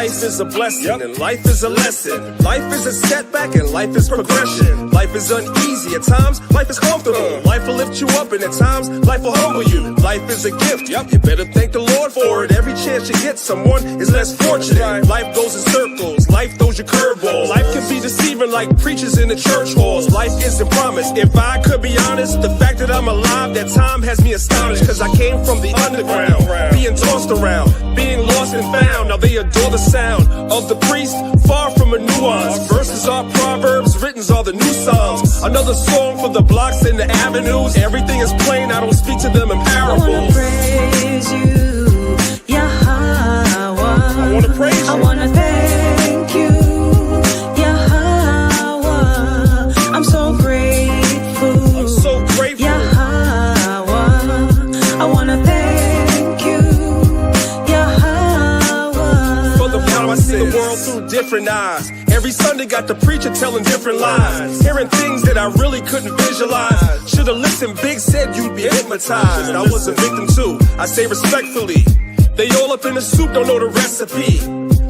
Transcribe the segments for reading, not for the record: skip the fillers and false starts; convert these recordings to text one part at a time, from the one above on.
Life is a blessing and life is a lesson. Life is a setback and life is progression. Life is uneasy at times, life is comfortable. Life will lift you up and at times life will humble you. Life is a gift, you better thank the Lord for it. Every chance you get, someone is less fortunate. Life goes in circles, life throws you curveballs. Life can be deceiving like preachers in the church halls. Life isn't promised. If I could be honest, the fact that I'm alive, that time has me astonished. Cause I came from the underground, being tossed around, being lost and found. Now they adore the sound of the priest, far from a nuance. Verses are proverbs, written's are the new songs. Another song for the blocks and the avenues. Everything is plain, I don't speak to them in parables. I wanna praise you, Yahweh. I wanna praise you. I wanna thank you, Yahweh. I'm so grateful. I'm so grateful. Yahweh. I wanna thank you, Yahweh. For the power I see the world through different eyes. Every Sunday got the preacher telling different lies, hearing things that I really couldn't visualize. Should've listened, Big said you'd be hypnotized. I was a victim too, I say respectfully. They all up in the soup, don't know the recipe.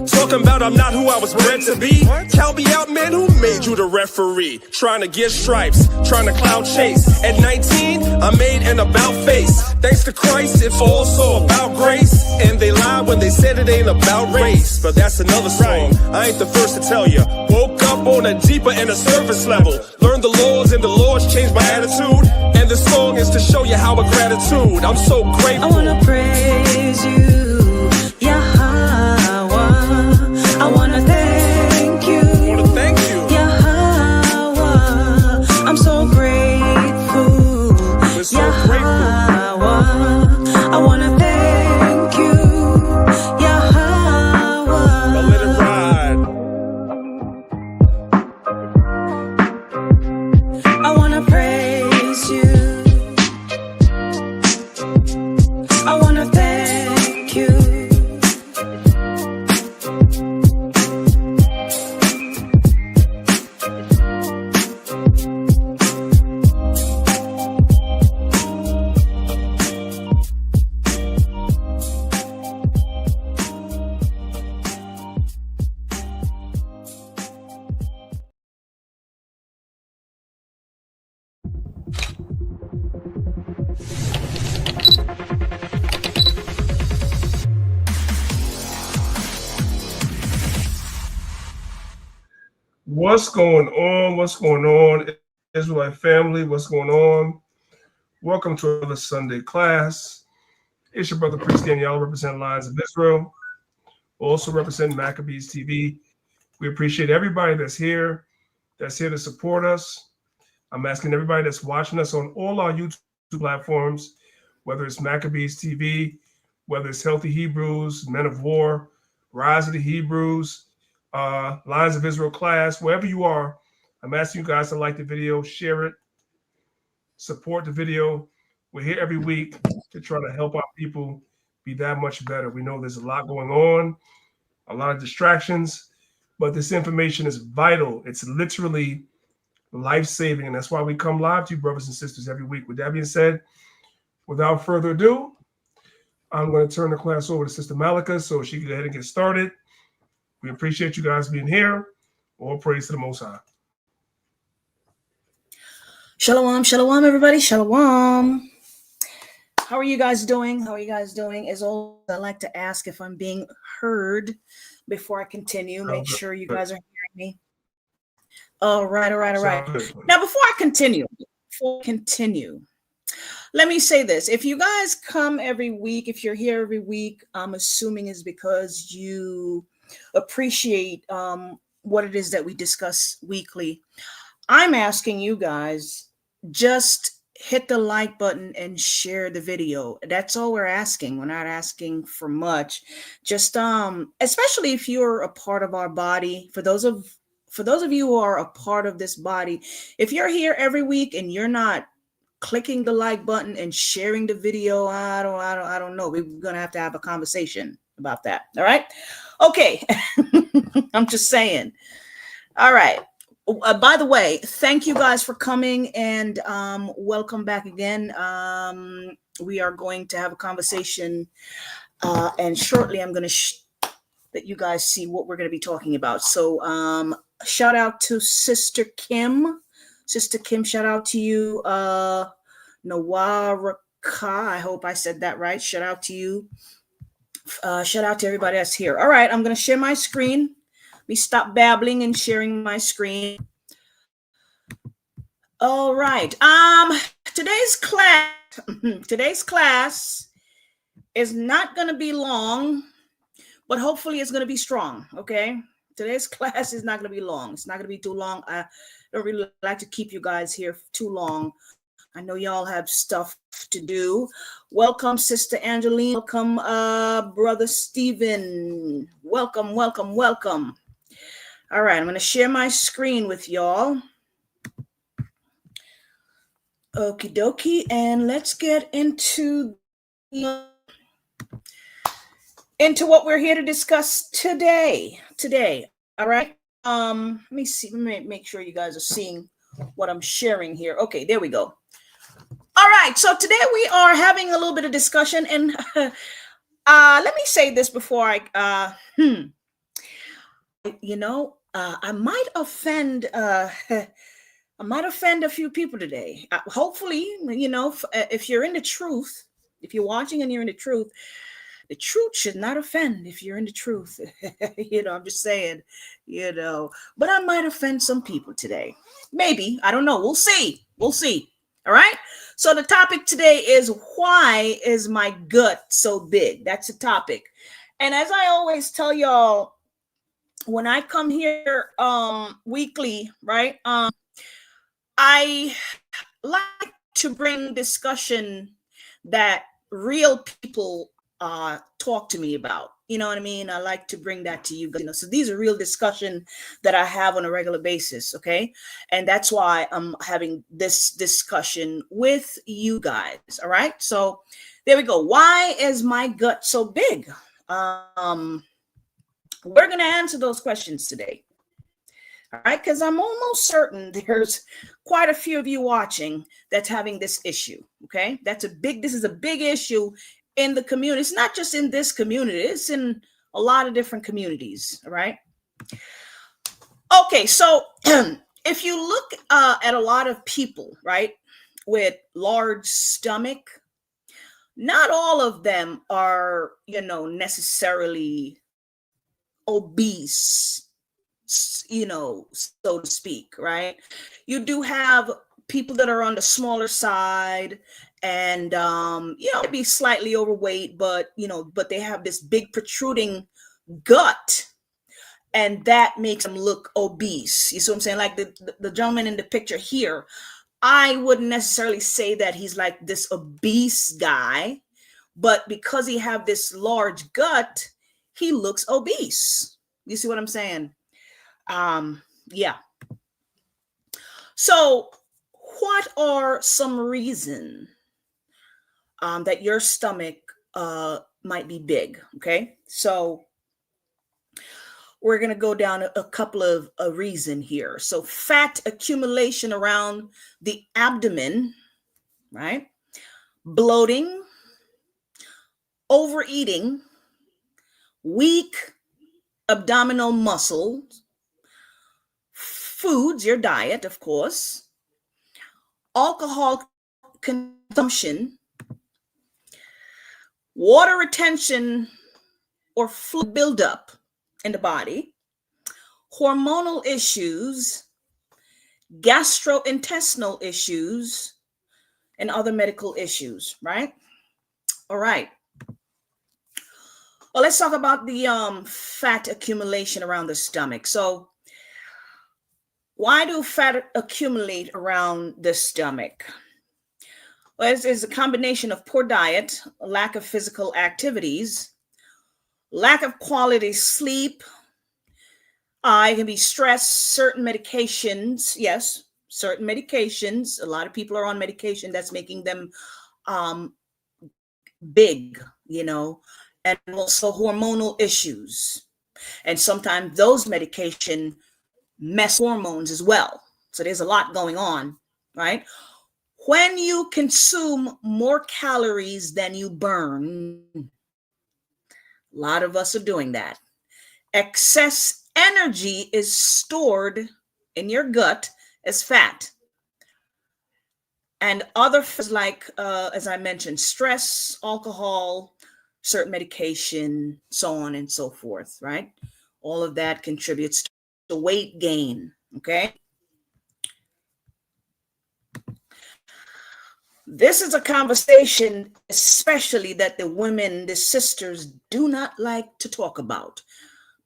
Talking about I'm not who I was bred to be. Count me out, man, who made you the referee? Trying to get stripes, trying to cloud chase. At 19, I made an about face. Thanks to Christ, it's also about grace. And they lied when they said it ain't about race. But that's another song, I ain't the first to tell you. Woke up on a deeper and a surface level. Learned the laws and the Lord's changed my attitude. And the song is to show you how a gratitude. I'm so grateful. I wanna praise you, Yahweh. I wanna thank you, Yahweh. I'm so grateful. We're so grateful. I wanna thank you, Yahweh. Now let it ride. I wanna praise you. I wanna thank you. What's going on? What's going on, Israelite family? What's going on? Welcome to another Sunday class. It's your brother Priest Daniel, representing Lions of Israel. Also represent Maccabees TV. We appreciate everybody that's here to support us. I'm asking everybody that's watching us on all our YouTube platforms, whether it's Maccabees TV, whether it's Healthy Hebrews, Men of War, Rise of the Hebrews, Lions of Israel class, wherever you are, I'm asking you guys to like the video, share it, support the video. We're here every week to try to help our people be that much better. We know there's a lot going on, a lot of distractions, but this information is vital. It's literally life-saving, and that's why we come live to you, brothers and sisters, every week. With that being said, without further ado, I'm going to turn the class over to Sister Malika so she can go ahead and get started. We appreciate you guys being here. All praise to the Most High. Shalom, shalom, everybody. Shalom. How are you guys doing? As always, I like to ask if I'm being heard before I continue. Make sure you guys are hearing me. All right. Now, before I continue, let me say this. If you guys come every week, if you're here every week, I'm assuming is because you appreciate what it is that we discuss weekly. I'm asking you guys, just hit the like button and share the video. That's all we're asking. We're not asking for much. Just especially if you're a part of our body, for those of you who are a part of this body, if you're here every week and you're not clicking the like button and sharing the video, I don't know. We're gonna have to have a conversation about that. All right. Okay. I'm just saying. All right. By the way, thank you guys for coming and welcome back again. We are going to have a conversation and shortly I'm going to that you guys see what we're going to be talking about. So shout out to Sister Kim. Sister Kim, shout out to you. Nawaraka, I hope I said that right. Shout out to you. Shout out to everybody that's here. All right, I'm going to share my screen. Let me stop babbling and sharing my screen. All right. Today's class is not going to be long, but hopefully it's going to be strong. Okay. Today's class is not going to be long. It's not going to be too long. I don't really like to keep you guys here too long. I know y'all have stuff to do. Welcome, Sister Angeline. Welcome, Brother Stephen. Welcome, welcome, welcome. All right, I'm going to share my screen with y'all. Okie dokie, and let's get into what we're here to discuss today. All right. Let me see. Let me make sure you guys are seeing what I'm sharing here. Okay, there we go. All right. So today we are having a little bit of discussion, and let me say this before I I might offend I might offend a few people today. Hopefully, if you're in the truth, if you're watching and you're in the truth should not offend if you're in the truth. I'm just saying, but I might offend some people today. Maybe, I don't know. We'll see. All right. So the topic today is, why is my gut so big? That's the topic. And as I always tell y'all, when I come here weekly, right? I like to bring discussion that real people talk to me about. You know what I mean? I like to bring that to you guys. So these are real discussion that I have on a regular basis. Okay. And that's why I'm having this discussion with you guys. All right. So there we go. Why is my gut so big? We're going to answer those questions today. All right, because I'm almost certain there's quite a few of you watching that's having this issue. Okay, this is a big issue in the community. It's not just in this community, it's in a lot of different communities. All right. Okay, so if you look at a lot of people, right, with large stomach, not all of them are, necessarily obese, so to speak, right? You do have people that are on the smaller side and, maybe slightly overweight, but they have this big protruding gut, and that makes them look obese. You see what I'm saying? Like the gentleman in the picture here, I wouldn't necessarily say that he's like this obese guy, but because he have this large gut, he looks obese. You see what I'm saying? Yeah. So what are some reasons that your stomach might be big? Okay. So we're going to go down a couple of reasons here. So fat accumulation around the abdomen, right? Bloating, overeating, weak abdominal muscles, foods, your diet, of course, alcohol consumption, water retention or fluid buildup in the body, hormonal issues, gastrointestinal issues, and other medical issues, right? All right. Well, let's talk about the fat accumulation around the stomach. So why do fat accumulate around the stomach? Well, it's a combination of poor diet, lack of physical activities, lack of quality sleep. It can be stress, certain medications. Yes, certain medications. A lot of people are on medication that's making them big, and also hormonal issues. And sometimes those medication mess hormones as well. So there's a lot going on, right? When you consume more calories than you burn, a lot of us are doing that. Excess energy is stored in your gut as fat. And other foods like, as I mentioned, stress, alcohol, certain medication, so on and so forth, right? All of that contributes to weight gain, okay? This is a conversation, especially that the women, the sisters, do not like to talk about.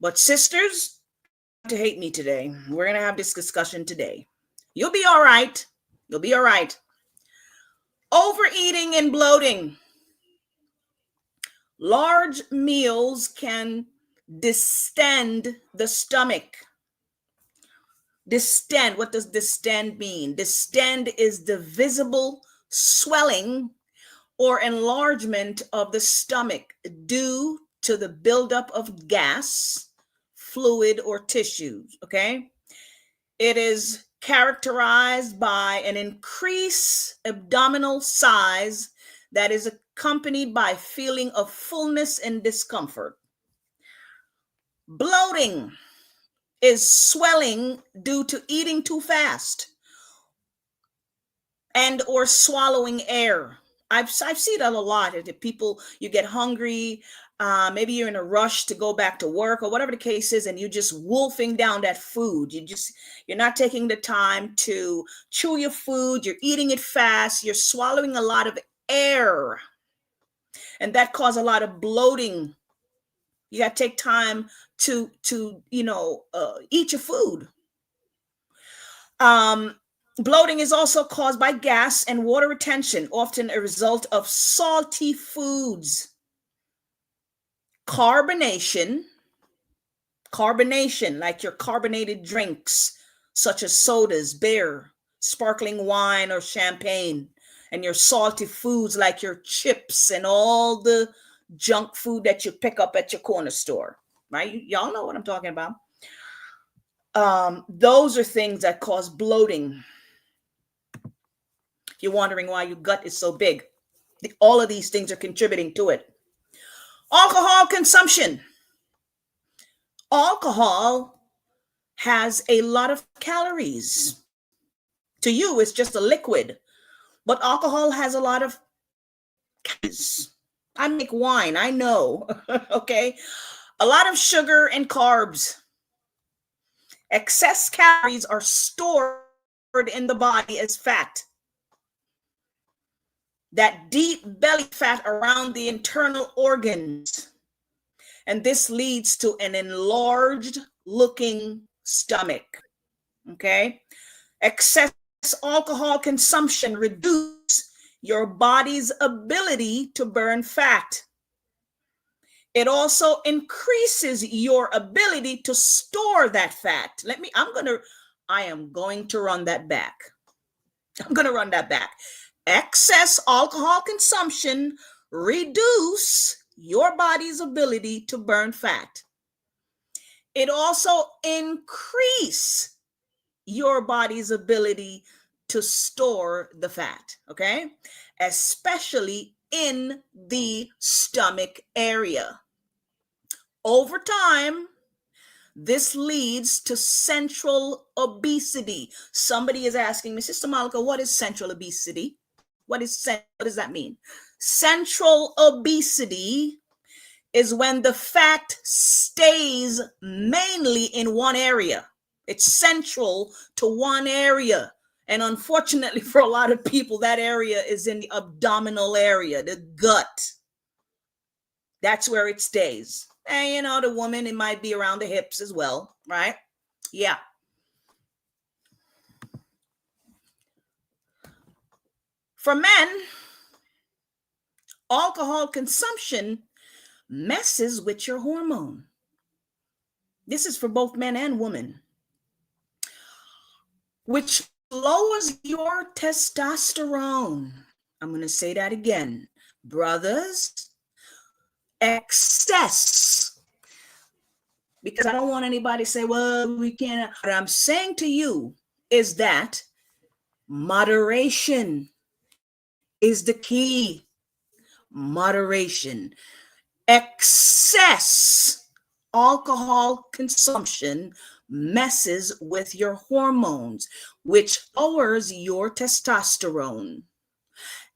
But sisters, to hate me today. We're going to have this discussion today. You'll be all right. You'll be all right. Overeating and bloating. Large meals can distend the stomach. Distend, what does distend mean? Distend is the visible swelling or enlargement of the stomach due to the buildup of gas, fluid, or tissues, okay? It is characterized by an increased abdominal size that is accompanied by feeling of fullness and discomfort. Bloating is swelling due to eating too fast and or swallowing air. I've seen that a lot. If people, you get hungry, maybe you're in a rush to go back to work or whatever the case is, and you're just wolfing down that food. You're not taking the time to chew your food. You're eating it fast. You're swallowing a lot of air, and that causes a lot of bloating. You got to take time to eat your food. Bloating is also caused by gas and water retention, often a result of salty foods. Carbonation, like your carbonated drinks, such as sodas, beer, sparkling wine, or champagne, and your salty foods like your chips and all the junk food that you pick up at your corner store, right? Y'all know what I'm talking about. Those are things that cause bloating. If you're wondering why your gut is so big, all of these things are contributing to it. Alcohol consumption. Alcohol has a lot of calories. To you, it's just a liquid, but alcohol has a lot of calories. I make wine, I know, okay? A lot of sugar and carbs. Excess calories are stored in the body as fat. That deep belly fat around the internal organs. And this leads to an enlarged looking stomach. Okay. Excess alcohol consumption reduces your body's ability to burn fat. It also increases your ability to store that fat. I am going to run that back. I'm going to run that back. Excess alcohol consumption reduce your body's ability to burn fat. It also increase your body's ability to store the fat, okay? Especially in the stomach area. Over time, this leads to central obesity. Somebody is asking me, Sister Malika, what is central obesity? What does that mean? Central obesity is when the fat stays mainly in one area. It's central to one area. And unfortunately for a lot of people, that area is in the abdominal area, the gut. That's where it stays. And the woman, it might be around the hips as well, right? Yeah. For men, alcohol consumption messes with your hormone. This is for both men and women, which lowers your testosterone. I'm going to say that again. Brothers, excess. Because I don't want anybody to say, well, we can't. What I'm saying to you is that moderation is the key. Moderation. Excess alcohol consumption messes with your hormones, which lowers your testosterone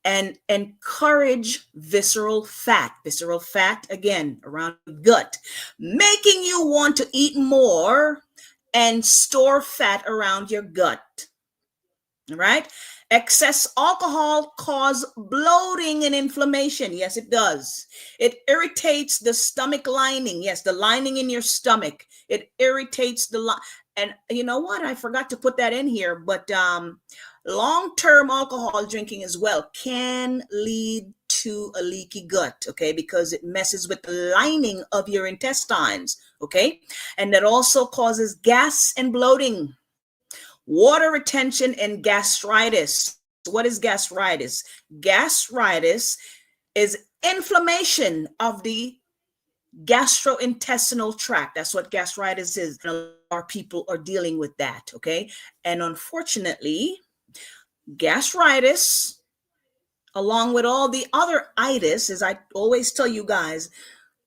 and encourage visceral fat. Visceral fat, again, around the gut, making you want to eat more and store fat around your gut. All right? Excess alcohol causes bloating and inflammation. Yes, it does. It irritates the stomach lining. Yes, the lining in your stomach. It irritates the and you know what? I forgot to put that in here, but long-term alcohol drinking as well can lead to a leaky gut, okay, because it messes with the lining of your intestines, okay, and that also causes gas and bloating, water retention, and gastritis. What is gastritis? Gastritis is inflammation of the gastrointestinal tract. That's what gastritis is. And a lot of people are dealing with that, okay? And unfortunately, gastritis, along with all the other itis, as I always tell you guys,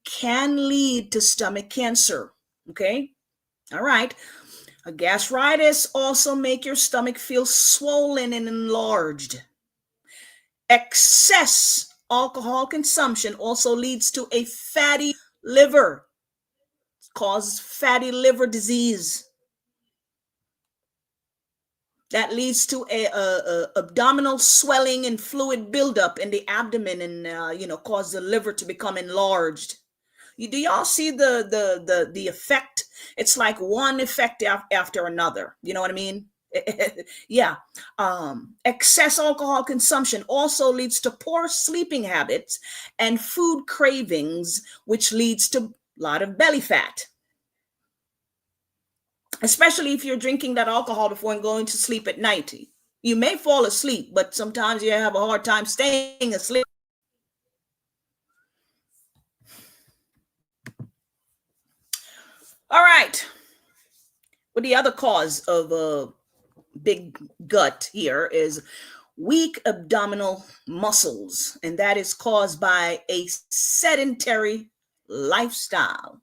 can lead to stomach cancer, okay? All right. A gastritis also make your stomach feel swollen and enlarged. Excess alcohol consumption also leads to a fatty liver, causes fatty liver disease. That leads to a abdominal swelling and fluid buildup in the abdomen, and cause the liver to become enlarged. Do y'all see the effect? It's like one effect after another. You know what I mean? Yeah. Excess alcohol consumption also leads to poor sleeping habits and food cravings, which leads to a lot of belly fat. Especially if you're drinking that alcohol before and going to sleep at night. You may fall asleep, but sometimes you have a hard time staying asleep. All right. Well, the other cause of a big gut here is weak abdominal muscles, and that is caused by a sedentary lifestyle.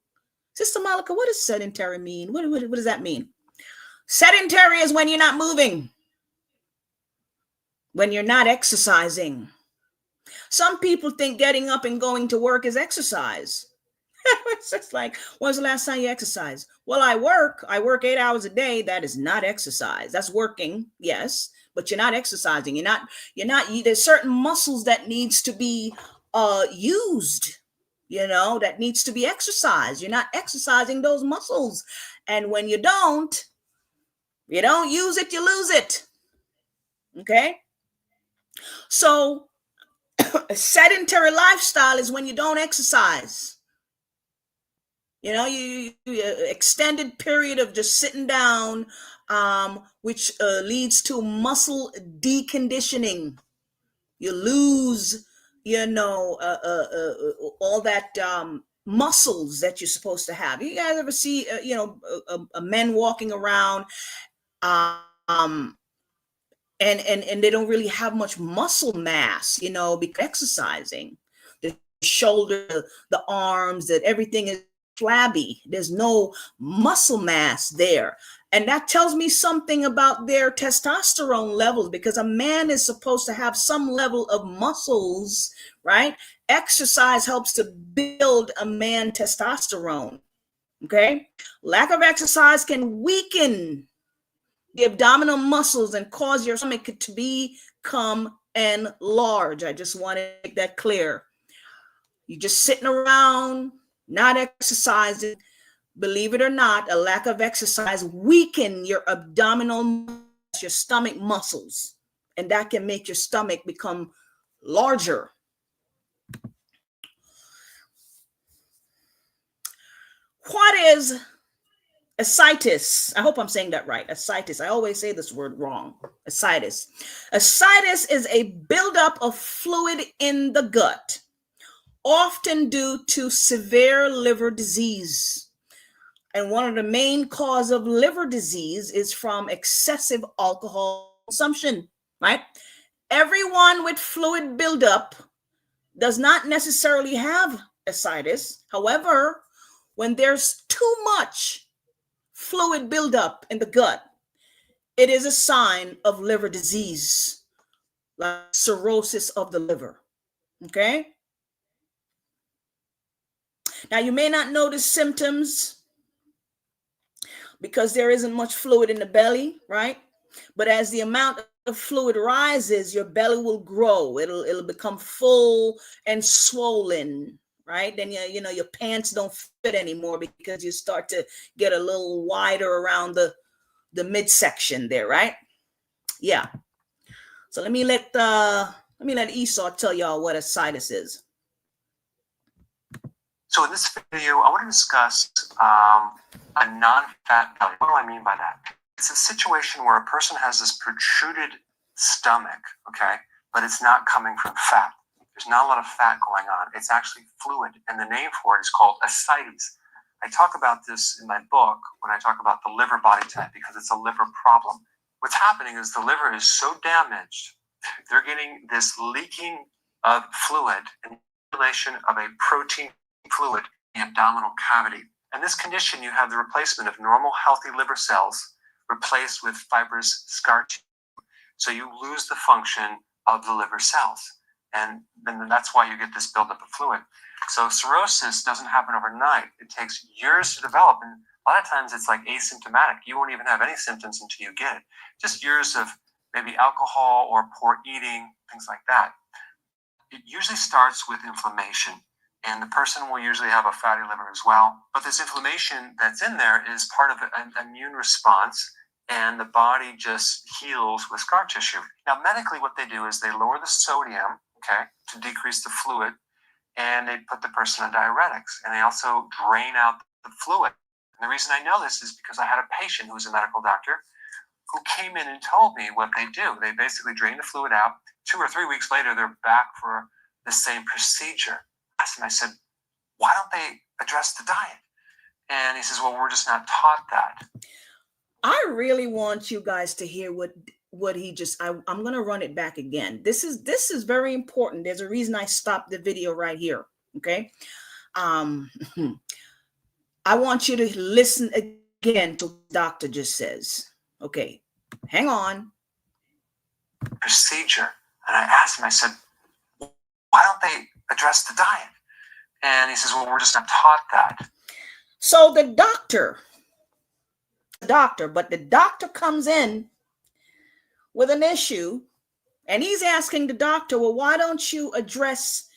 Sister Malika, what does sedentary mean? What does that mean? Sedentary is when you're not moving, when you're not exercising. Some people think getting up and going to work is exercise. It's just like, when's the last time you exercised? Well, I work 8 hours a day. That is not exercise. That's working, yes, but you're not exercising. There's certain muscles that needs to be used, that needs to be exercised. You're not exercising those muscles. And when you don't use it, you lose it. Okay? So a sedentary lifestyle is when you don't exercise. You extended period of just sitting down, which leads to muscle deconditioning. You lose, all that muscles that you're supposed to have. You guys ever see, a men walking around, and they don't really have much muscle mass, because exercising. The shoulder, the arms, that everything is flabby. There's no muscle mass there. And that tells me something about their testosterone levels, because a man is supposed to have some level of muscles, right? Exercise helps to build a man's testosterone. Okay. Lack of exercise can weaken the abdominal muscles and cause your stomach to become enlarged. I just want to make that clear. You're just sitting around, not exercising. Believe it or not, a lack of exercise weaken your abdominal, your stomach muscles, and that can make your stomach become larger. What is ascites? I hope I'm saying that right. Ascites. I always say this word wrong. Ascites. Ascites is a buildup of fluid in the gut, often due to severe liver disease. And one of the main causes of liver disease is from excessive alcohol consumption, right? Everyone with fluid buildup does not necessarily have ascites. However, when there's too much fluid buildup in the gut, it is a sign of liver disease, like cirrhosis of the liver. Okay? Now, you may not notice symptoms because there isn't much fluid in the belly, right? But as the amount of fluid rises, your belly will grow. It'll become full and swollen, right? Then your pants don't fit anymore because you start to get a little wider around the midsection there, right? Yeah. So let me let Esau tell y'all what ascites is. So in this video, I want to discuss a non-fat belly. What do I mean by that? It's a situation where a person has this protruded stomach, okay, but it's not coming from fat. There's not a lot of fat going on. It's actually fluid, and the name for it is called ascites. I talk about this in my book when I talk about the liver body type because it's a liver problem. What's happening is the liver is so damaged, they're getting this leaking of fluid and accumulation of a protein fluid in the abdominal cavity. In this condition, you have the replacement of normal, healthy liver cells replaced with fibrous scar tissue. So you lose the function of the liver cells. And then that's why you get this buildup of fluid. So cirrhosis doesn't happen overnight. It takes years to develop. And a lot of times it's like asymptomatic. You won't even have any symptoms until you get it. Just years of maybe alcohol or poor eating, things like that. It usually starts with inflammation. And the person will usually have a fatty liver as well. But this inflammation that's in there is part of an immune response, and the body just heals with scar tissue. Now, medically, what they do is they lower the sodium, okay, to decrease the fluid, and they put the person on diuretics, and they also drain out the fluid. And the reason I know this is because I had a patient who was a medical doctor who came in and told me what they do. They basically drain the fluid out. 2 or 3 weeks later, they're back for the same procedure. And I said, why don't they address the diet? And he says, well, we're just not taught that. I really want you guys to hear what he just, I'm going to run it back again. This is very important. There's a reason I stopped the video right here. Okay. I want you to listen again to what the doctor just says. Okay. Hang on. Procedure. And I asked him, I said, why don't they address the diet? And he says, well, we're just not taught that. So the doctor comes in with an issue, and he's asking the doctor, well, why don't you address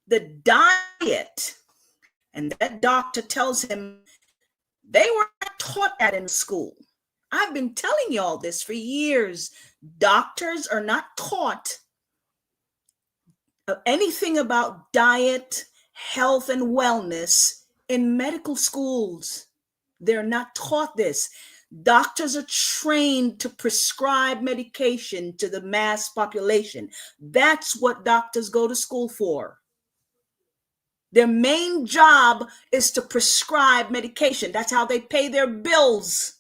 the diet? And that doctor tells him they were not taught that in school. I've been telling y'all this for years. Doctors are not taught anything about diet, health, and wellness in medical schools. They're not taught this. Doctors are trained to prescribe medication to the mass population. That's what doctors go to school for. Their main job is to prescribe medication. That's how they pay their bills.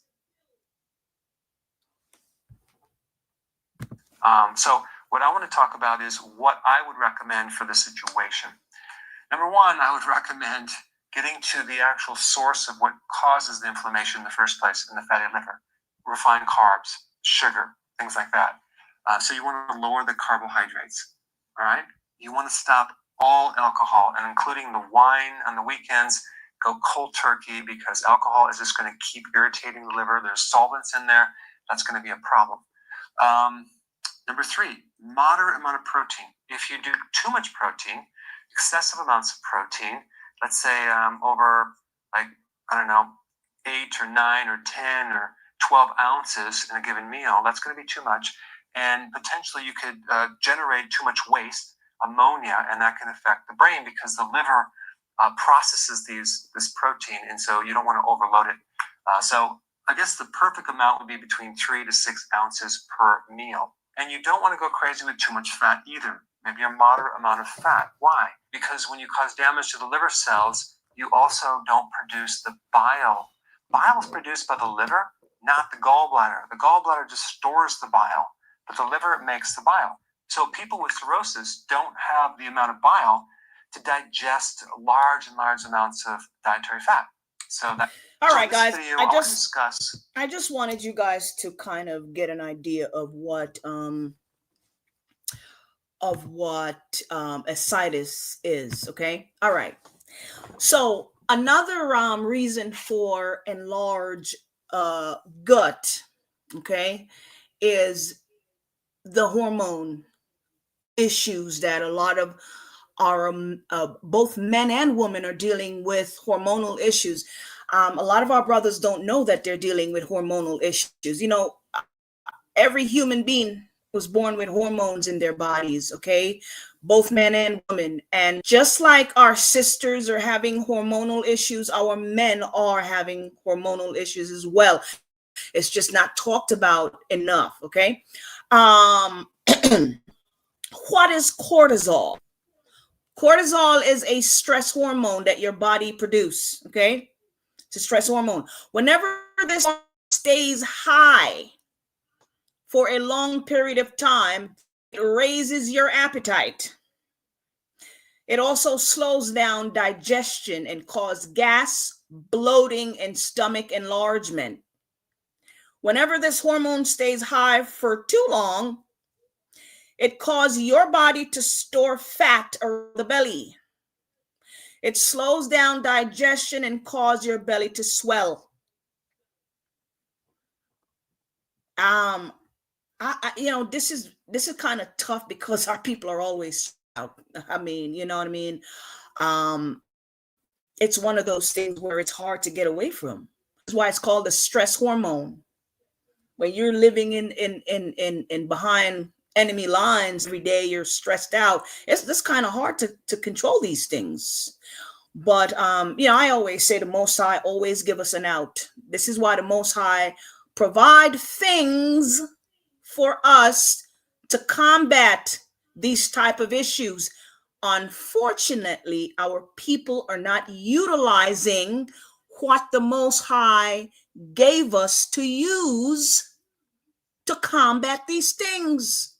So what I want to talk about is what I would recommend for the situation. Number one, I would recommend getting to the actual source of what causes the inflammation in the first place in the fatty liver. Refined carbs, sugar, things like that. So you want to lower the carbohydrates, all right? You want to stop all alcohol, and including the wine on the weekends. Go cold turkey because alcohol is just going to keep irritating the liver. There's solvents in there. That's going to be a problem. Number three, moderate amount of protein. If you do too much protein, excessive amounts of protein, let's say over 8 or 9 or 10 or 12 ounces in a given meal, that's going to be too much. And potentially you could generate too much waste, ammonia, and that can affect the brain because the liver processes this protein, and so you don't want to overload it. So I guess the perfect amount would be between 3 to 6 ounces per meal. And you don't want to go crazy with too much fat either. Maybe a moderate amount of fat. Why? Because when you cause damage to the liver cells, you also don't produce the bile. Bile is produced by the liver, not the gallbladder. The gallbladder just stores the bile, but the liver makes the bile. So people with cirrhosis don't have the amount of bile to digest large amounts of dietary fat. So that. All so right, this guys. video, I want to discuss. I just wanted you guys to kind of get an idea of what ascites is. Okay. All right. So another reason for enlarged gut, okay, is the hormone issues that a lot of our both men and women are dealing with hormonal issues. A lot of our brothers don't know that they're dealing with hormonal issues. You know, every human being was born with hormones in their bodies, okay? Both men and women. And just like our sisters are having hormonal issues, our men are having hormonal issues as well. It's just not talked about enough, okay? What is cortisol? Cortisol is a stress hormone that your body produces, okay? It's a stress hormone. Whenever this stays high for a long period of time, it raises your appetite. It also slows down digestion and causes gas, bloating, and stomach enlargement. Whenever this hormone stays high for too long, it causes your body to store fat around the belly. It slows down digestion and causes your belly to swell. This is kind of tough because our people are always out. I mean, you know what I mean? It's one of those things where it's hard to get away from. That's why it's called the stress hormone. When you're living in behind enemy lines every day, you're stressed out. It's kind of hard to control these things. But I always say the Most High always give us an out. This is why the Most High provide things for us to combat these type of issues. Unfortunately, our people are not utilizing what the Most High gave us to use to combat these things.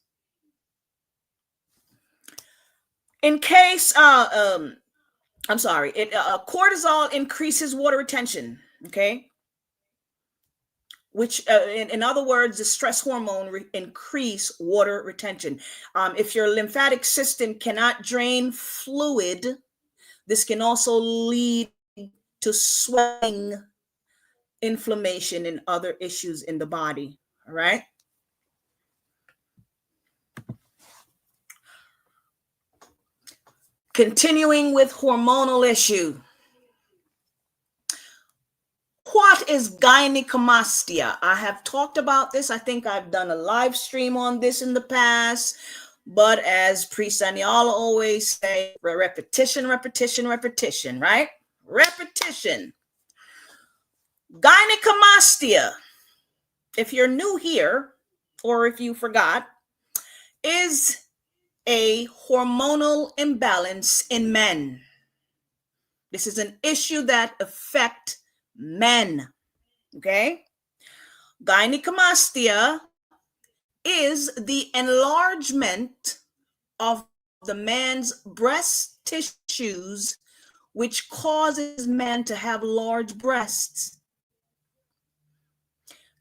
In case, cortisol increases water retention, okay? Which, in other words, the stress hormone increase water retention. If your lymphatic system cannot drain fluid, this can also lead to swelling, inflammation, and other issues in the body, all right? Continuing with hormonal issue. What is gynecomastia? I have talked about this. I think I've done a live stream on this in the past. But as Priest Aniala always say, repetition, repetition, repetition, right? Repetition. Gynecomastia, if you're new here or if you forgot, is a hormonal imbalance in men. This is an issue that affects men, okay? Gynecomastia is the enlargement of the man's breast tissues, which causes men to have large breasts.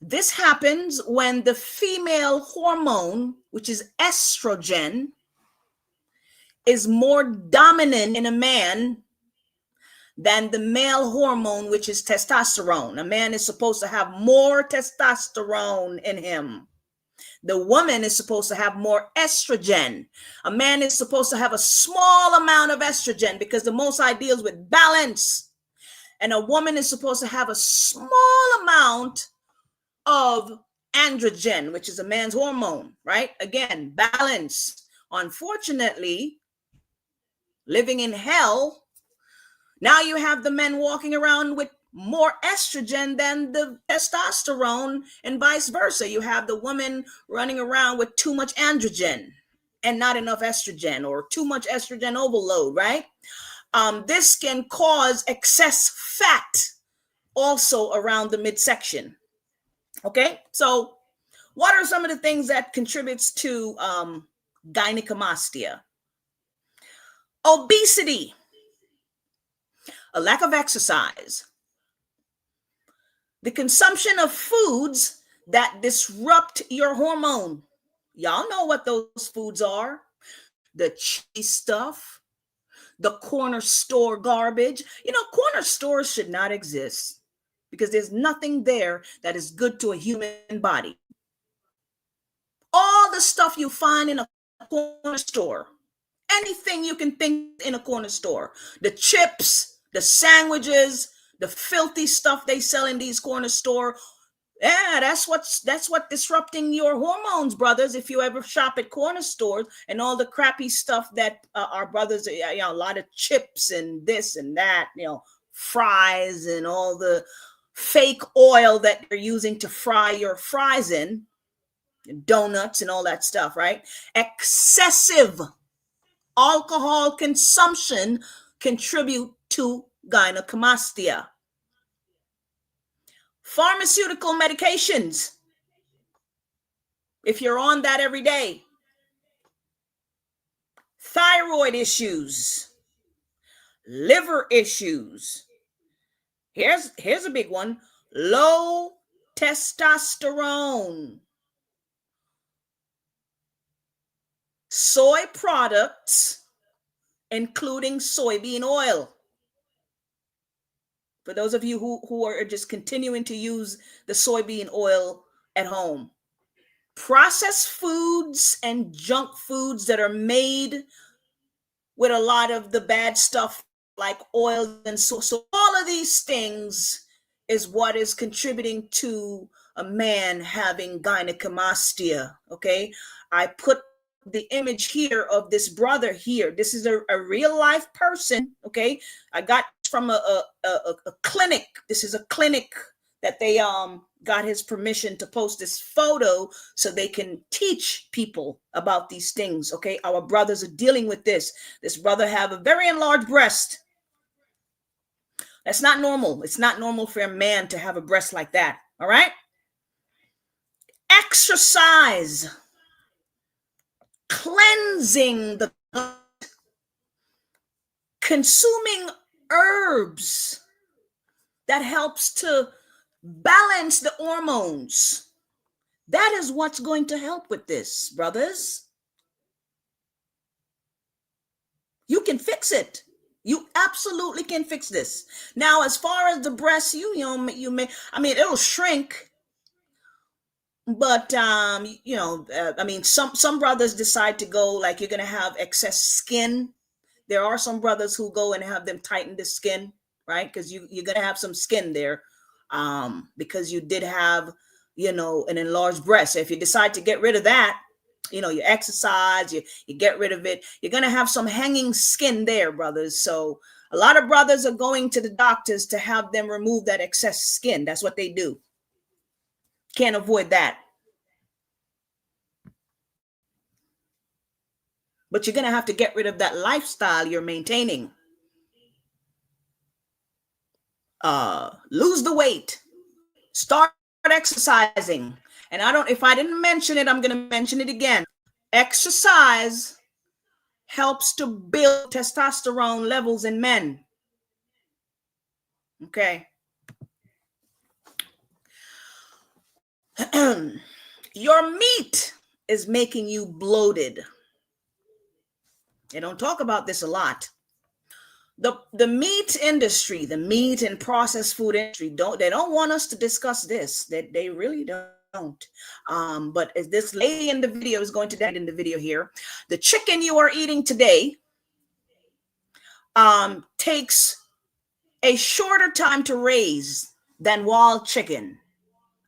This happens when the female hormone, which is estrogen, is more dominant in a man than the male hormone, which is testosterone. A man is supposed to have more testosterone in him. The woman is supposed to have more estrogen. A man is supposed to have a small amount of estrogen because the Most High deals with balance. And a woman is supposed to have a small amount of androgen, which is a man's hormone, right? Again, balance. Unfortunately, living in hell, now you have the men walking around with more estrogen than the testosterone, and vice versa. You have the woman running around with too much androgen and not enough estrogen, or too much estrogen overload, right? This can cause excess fat also around the midsection. Okay, so what are some of the things that contributes to gynecomastia? Obesity, a lack of exercise, The consumption of foods that disrupt your hormone. Y'all know what those foods are. The cheese stuff, the corner store garbage. You know, corner stores should not exist because there's nothing there that is good to a human body. All the stuff you find in a corner store, anything you can think in a corner store, the chips, the sandwiches, the filthy stuff they sell in these corner store. Yeah, that's what disrupting your hormones, brothers. If you ever shop at corner stores and all the crappy stuff that our brothers, you know, a lot of chips and this and that, you know, fries and all the fake oil that they're using to fry your fries in, donuts and all that stuff, right? Excessive alcohol consumption contribute to gynecomastia. Pharmaceutical medications, if you're on that every day. Thyroid issues, liver issues. Here's a big one. Low testosterone. Soy products, including soybean oil. For those of you who are just continuing to use the soybean oil at home. Processed foods and junk foods that are made with a lot of the bad stuff like oil and so all of these things is what is contributing to a man having gynecomastia. Okay, I put the image here of this brother here. This is a real life person. Okay, I got from a clinic. This is a clinic that they got his permission to post this photo so they can teach people about these things. Okay, our brothers are dealing with this. This brother have a very enlarged breast. That's not normal. It's not normal for a man to have a breast like that. All right. Exercise, cleansing the gut, consuming herbs that helps to balance the hormones. That is what's going to help with this, brothers. You can fix it. You absolutely can fix this. Now, as far as the breast, you may, I mean, it'll shrink, but I mean, some brothers decide to go like you're gonna have excess skin. There are some brothers who go and have them tighten the skin, right? Because you're gonna have some skin there, because you did have, an enlarged breast. So if you decide to get rid of that, you exercise, you get rid of it, you're going to have some hanging skin there, brothers. So a lot of brothers are going to the doctors to have them remove that excess skin. That's what they do. Can't avoid that. But you're going to have to get rid of that lifestyle you're maintaining. Lose the weight. Start exercising. And if I didn't mention it, I'm going to mention it again. Exercise helps to build testosterone levels in men. Okay. Your meat is making you bloated. They don't talk about this a lot. The meat industry, the meat and processed food industry, they don't want us to discuss this. They really don't. But as this lady in the video is going to end in the video here, the chicken you are eating today takes a shorter time to raise than wild chicken.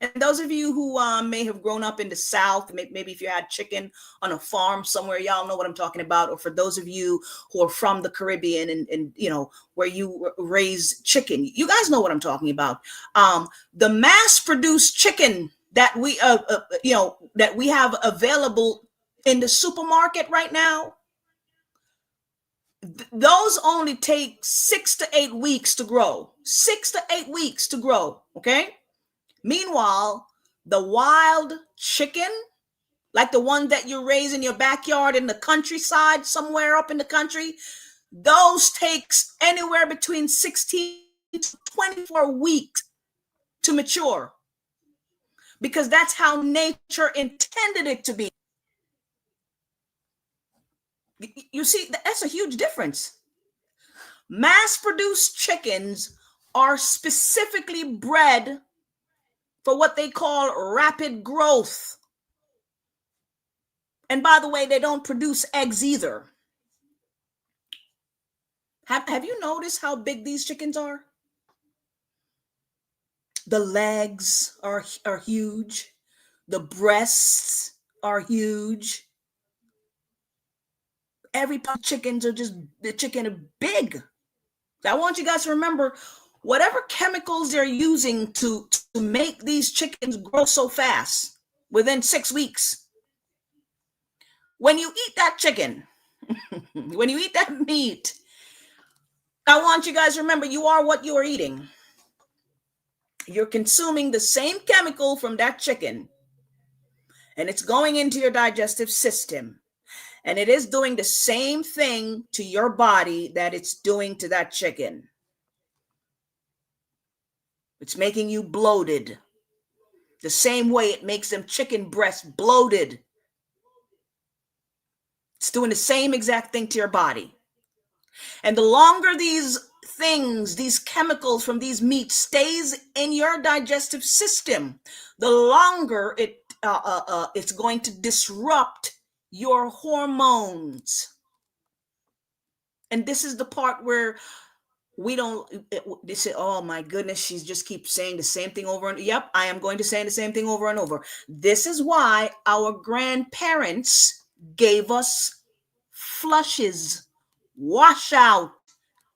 And those of you who may have grown up in the South, maybe if you had chicken on a farm somewhere, y'all know what I'm talking about. Or for those of you who are from the Caribbean and where you raise chicken, you guys know what I'm talking about. The mass-produced chicken that we that we have available in the supermarket right now, those only take 6 to 8 weeks to grow. 6 to 8 weeks to grow. Okay. Meanwhile, the wild chicken, like the one that you raise in your backyard in the countryside, somewhere up in the country, those takes anywhere between 16 to 24 weeks to mature, because that's how nature intended it to be. You see, that's a huge difference. Mass-produced chickens are specifically bred for what they call rapid growth. And by the way, they don't produce eggs either. Have you noticed how big these chickens are? The legs are huge. The breasts are huge. Every chickens are just, the chicken are big. I want you guys to remember, whatever chemicals they're using to make these chickens grow so fast within 6 weeks, when you eat that chicken, when you eat that meat, I want you guys to remember, you are what you are eating. You're consuming the same chemical from that chicken, and it's going into your digestive system, and it is doing the same thing to your body that it's doing to that chicken. It's making you bloated, the same way it makes them chicken breasts bloated. It's doing the same exact thing to your body. And the longer these things, these chemicals from these meats stays in your digestive system, the longer it's going to disrupt your hormones. And this is the part where they say, oh my goodness, she just keeps saying the same thing over and yep, I am going to say the same thing over and over. This is why our grandparents gave us flushes, washout,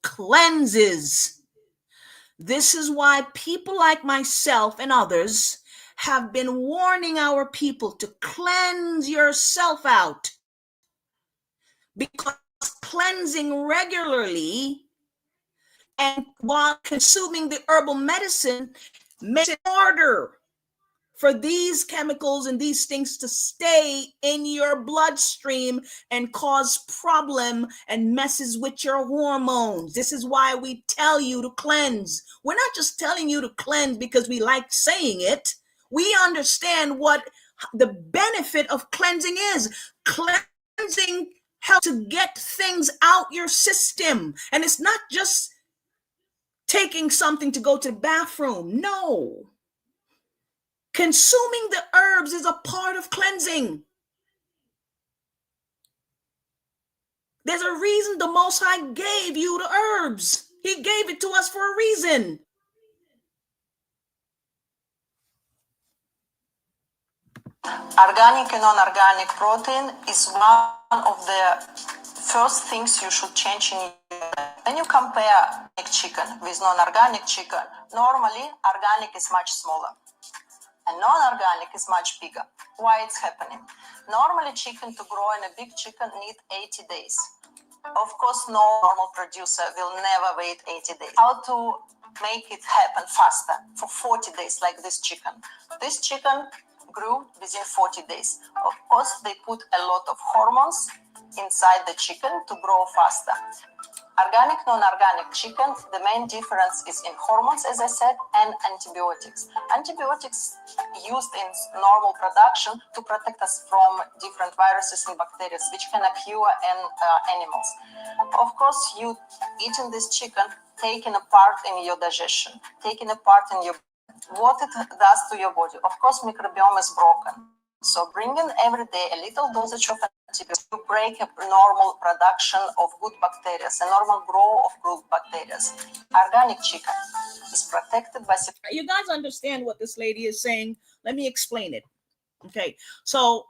cleanses. This is why people like myself and others have been warning our people to cleanse yourself out, because cleansing regularly and while consuming the herbal medicine makes it harder for these chemicals and these things to stay in your bloodstream and cause problem and messes with your hormones. This is why we tell you to cleanse. We're not just telling you to cleanse because we like saying it. We understand what the benefit of cleansing is. Cleansing helps to get things out your system. And it's not just taking something to go to the bathroom. No. Consuming the herbs is a part of cleansing. There's a reason the Most High gave you the herbs. He gave it to us for a reason. Organic and non-organic protein is one of the first things you should change in your diet. When you compare organic chicken with non-organic chicken, normally organic is much smaller and non-organic is much bigger. Why it's happening? Normally chicken, to grow in a big chicken, need 80 days. Of course, no normal producer will never wait 80 days. How to make it happen faster? For 40 days, like this chicken. This chicken grew within 40 days. Of course, they put a lot of hormones inside the chicken to grow faster. Organic, non-organic chicken, the main difference is in hormones, as I said, and antibiotics. Antibiotics used in normal production to protect us from different viruses and bacteria which can occur in animals. Of course, you eating this chicken, taking a part in your digestion, taking a part in your what it does to your body. Of course, microbiome is broken. So bringing every day a little dosage of antibiotics to break a normal production of good bacteria, a normal growth of good bacteria. Organic chicken is protected by... You guys understand what this lady is saying? Let me explain it. Okay, so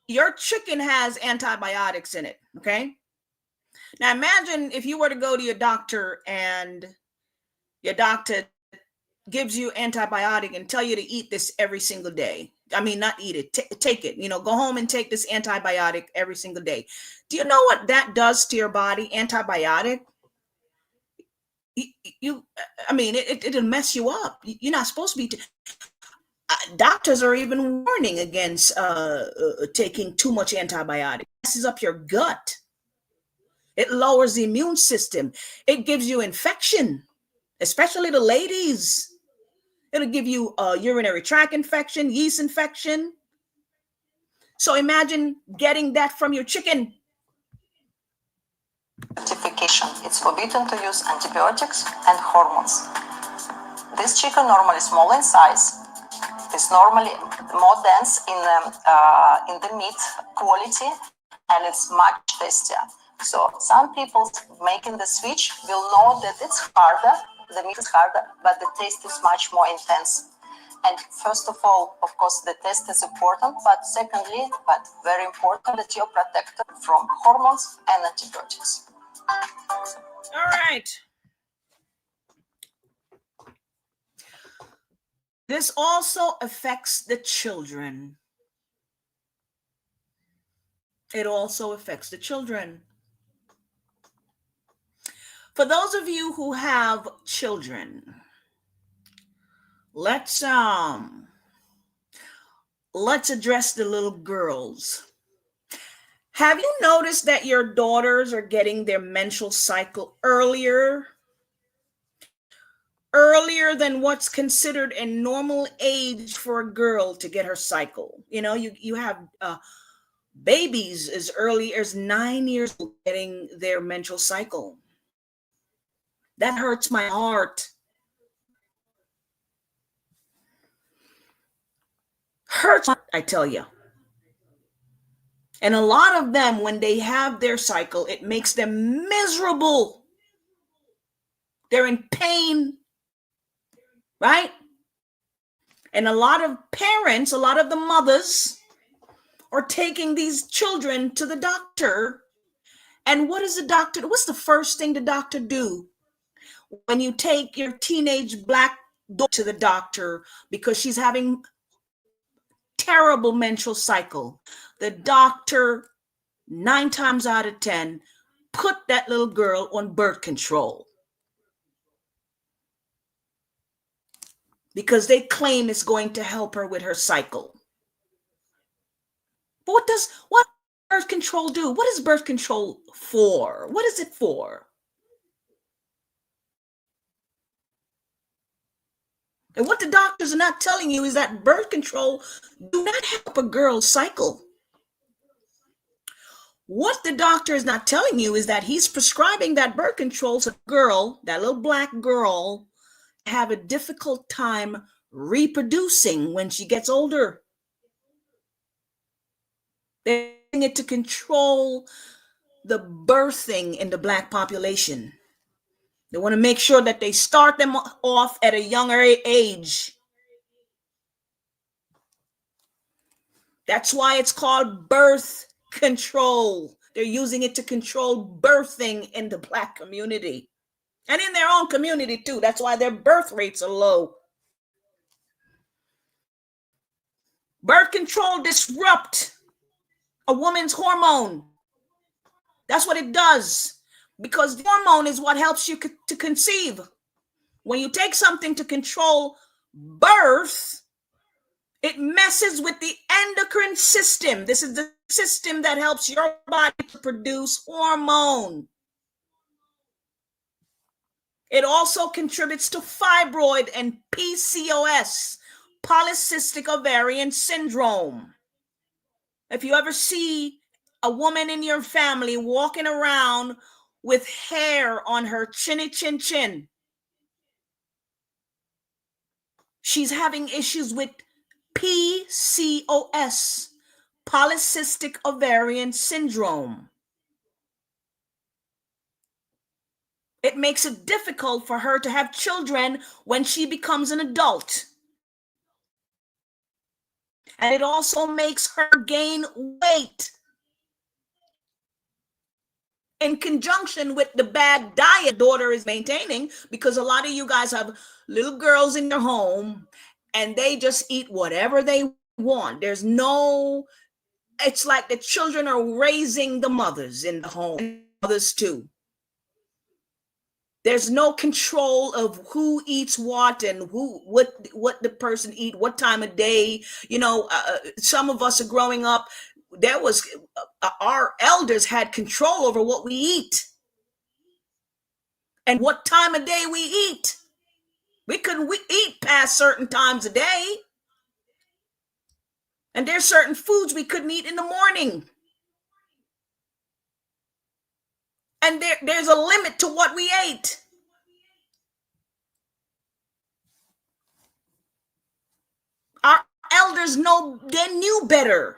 your chicken has antibiotics in it, okay? Now imagine if you were to go to your doctor and your doctor gives you antibiotic and tell you to eat this every single day. I mean, not eat it, take it, go home and take this antibiotic every single day. Do you know what that does to your body? Antibiotic? It'll mess you up. You're not supposed to be. Doctors are even warning against taking too much antibiotic. It messes up your gut. It lowers the immune system. It gives you infection, especially the ladies. It'll give you a urinary tract infection, yeast infection. So imagine getting that from your chicken. Certification. It's forbidden to use antibiotics and hormones. This chicken normally small in size. It's normally more dense in the meat quality, and it's much tastier. So some people making the switch will know that it's harder, the meat is harder, but the taste is much more intense. And first of all, of course, the taste is important, but secondly, but very important, that you're protected from hormones and antibiotics. All right. This also affects the children. It also affects the children. For those of you who have children, let's address the little girls. Have you noticed that your daughters are getting their menstrual cycle earlier than what's considered a normal age for a girl to get her cycle? You know, you have babies as early as 9 years old getting their menstrual cycle. That hurts my heart. Hurts, I tell you. And a lot of them, when they have their cycle, it makes them miserable. They're in pain, right? And a lot of parents, a lot of the mothers are taking these children to the doctor. And what is the doctor? What's the first thing the doctor do when you take your teenage black daughter to the doctor because she's having terrible menstrual cycle? The doctor, 9 times out of 10, put that little girl on birth control because they claim it's going to help her with her cycle. But what does birth control do? What is birth control for? What is it for? And what the doctors are not telling you is that birth control do not help a girl's cycle. What the doctor is not telling you is that he's prescribing that birth control to a girl, that little black girl, have a difficult time reproducing when she gets older. They're doing it to control the birthing in the black population. They want to make sure that they start them off at a younger age. That's why it's called birth control. They're using it to control birthing in the black community and in their own community too. That's why their birth rates are low. Birth control disrupts a woman's hormone. That's what it does, because the hormone is what helps you to conceive. When you take something to control birth, it messes with the endocrine system. This is the system that helps your body to produce hormone. It also contributes to fibroid and PCOS, polycystic ovarian syndrome. If you ever see a woman in your family walking around with hair on her chinny chin chin, she's having issues with PCOS, polycystic ovarian syndrome. It makes it difficult for her to have children when she becomes an adult. And it also makes her gain weight. In conjunction with the bad diet daughter is maintaining, because a lot of you guys have little girls in your home and they just eat whatever they want. It's like the children are raising the mothers in the home, and mothers too. There's no control of who eats what and what the person eat, what time of day. You know, some of us are growing up. Our elders had control over what we eat and what time of day we eat. We couldn't eat past certain times a day. And there's certain foods we couldn't eat in the morning. And there's a limit to what we ate. Our elders they knew better.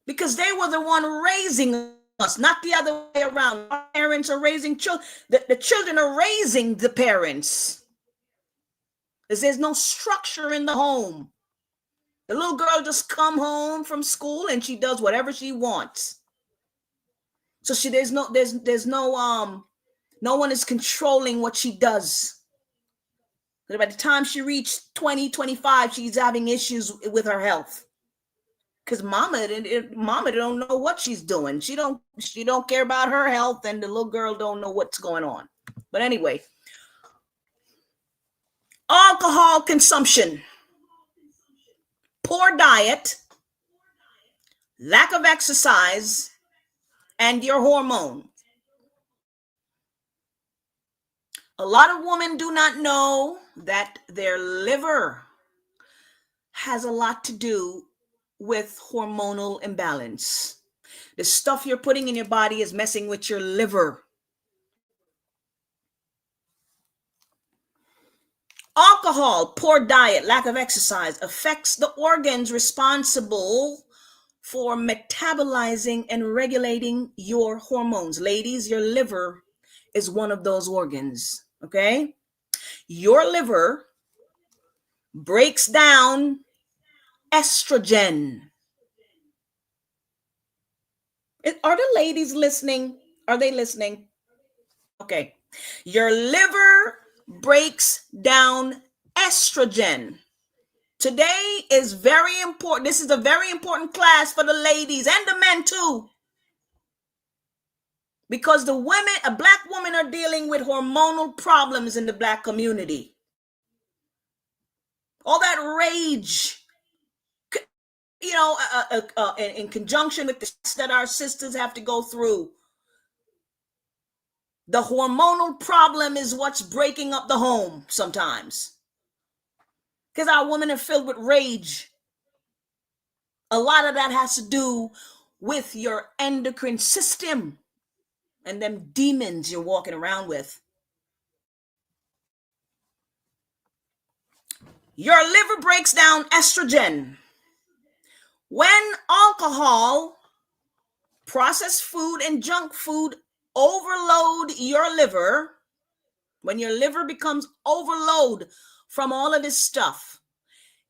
Because they were the one raising us, not the other way around. Our parents are raising children. The children are raising the parents. Because there's no structure in the home. The little girl just come home from school and she does whatever she wants. So there's no one is controlling what she does. But by the time she reached 20, 25, she's having issues with her health. Because mama don't know what she's doing. She don't care about her health, and the little girl don't know what's going on. But anyway, alcohol consumption, poor diet, lack of exercise, and your hormone. A lot of women do not know that their liver has a lot to do with hormonal imbalance. The stuff you're putting in your body is messing with your liver. Alcohol, poor diet, lack of exercise affects the organs responsible for metabolizing and regulating your hormones. Ladies, your liver is one of those organs, okay? Your liver breaks down estrogen. Are the ladies listening? Are they listening? Okay. Your liver breaks down estrogen. Today is very important. This is a very important class for the ladies and the men too. Because black women are dealing with hormonal problems in the black community. All that rage, in conjunction with the that our sisters have to go through. The hormonal problem is what's breaking up the home sometimes. Because our women are filled with rage. A lot of that has to do with your endocrine system and them demons you're walking around with. Your liver breaks down estrogen. When alcohol, processed food, and junk food overload your liver, when your liver becomes overload from all of this stuff,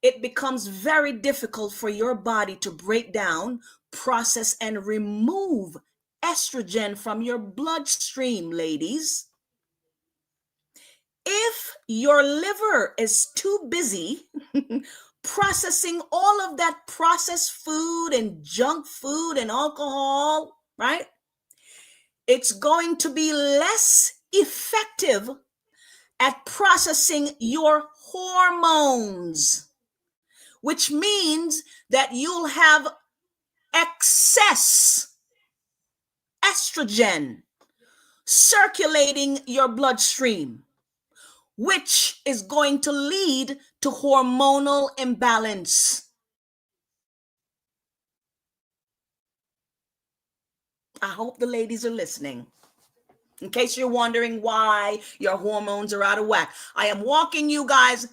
it becomes very difficult for your body to break down, process, and remove estrogen from your bloodstream, ladies. If your liver is too busy processing all of that processed food and junk food and alcohol, right? It's going to be less effective at processing your hormones, which means that you'll have excess estrogen circulating your bloodstream, which is going to lead to hormonal imbalance. I hope the ladies are listening. In case you're wondering why your hormones are out of whack, I am walking you guys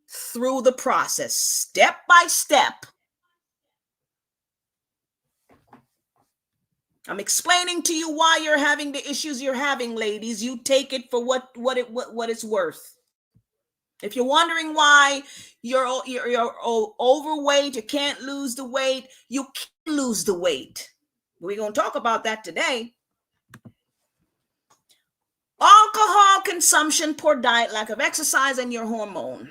through the process, step by step. I'm explaining to you why you're having the issues you're having, ladies. You take it for what it's worth. If you're wondering why you're overweight, you can't lose the weight, you can lose the weight. We're going to talk about that today. Alcohol consumption, poor diet, lack of exercise, and your hormone.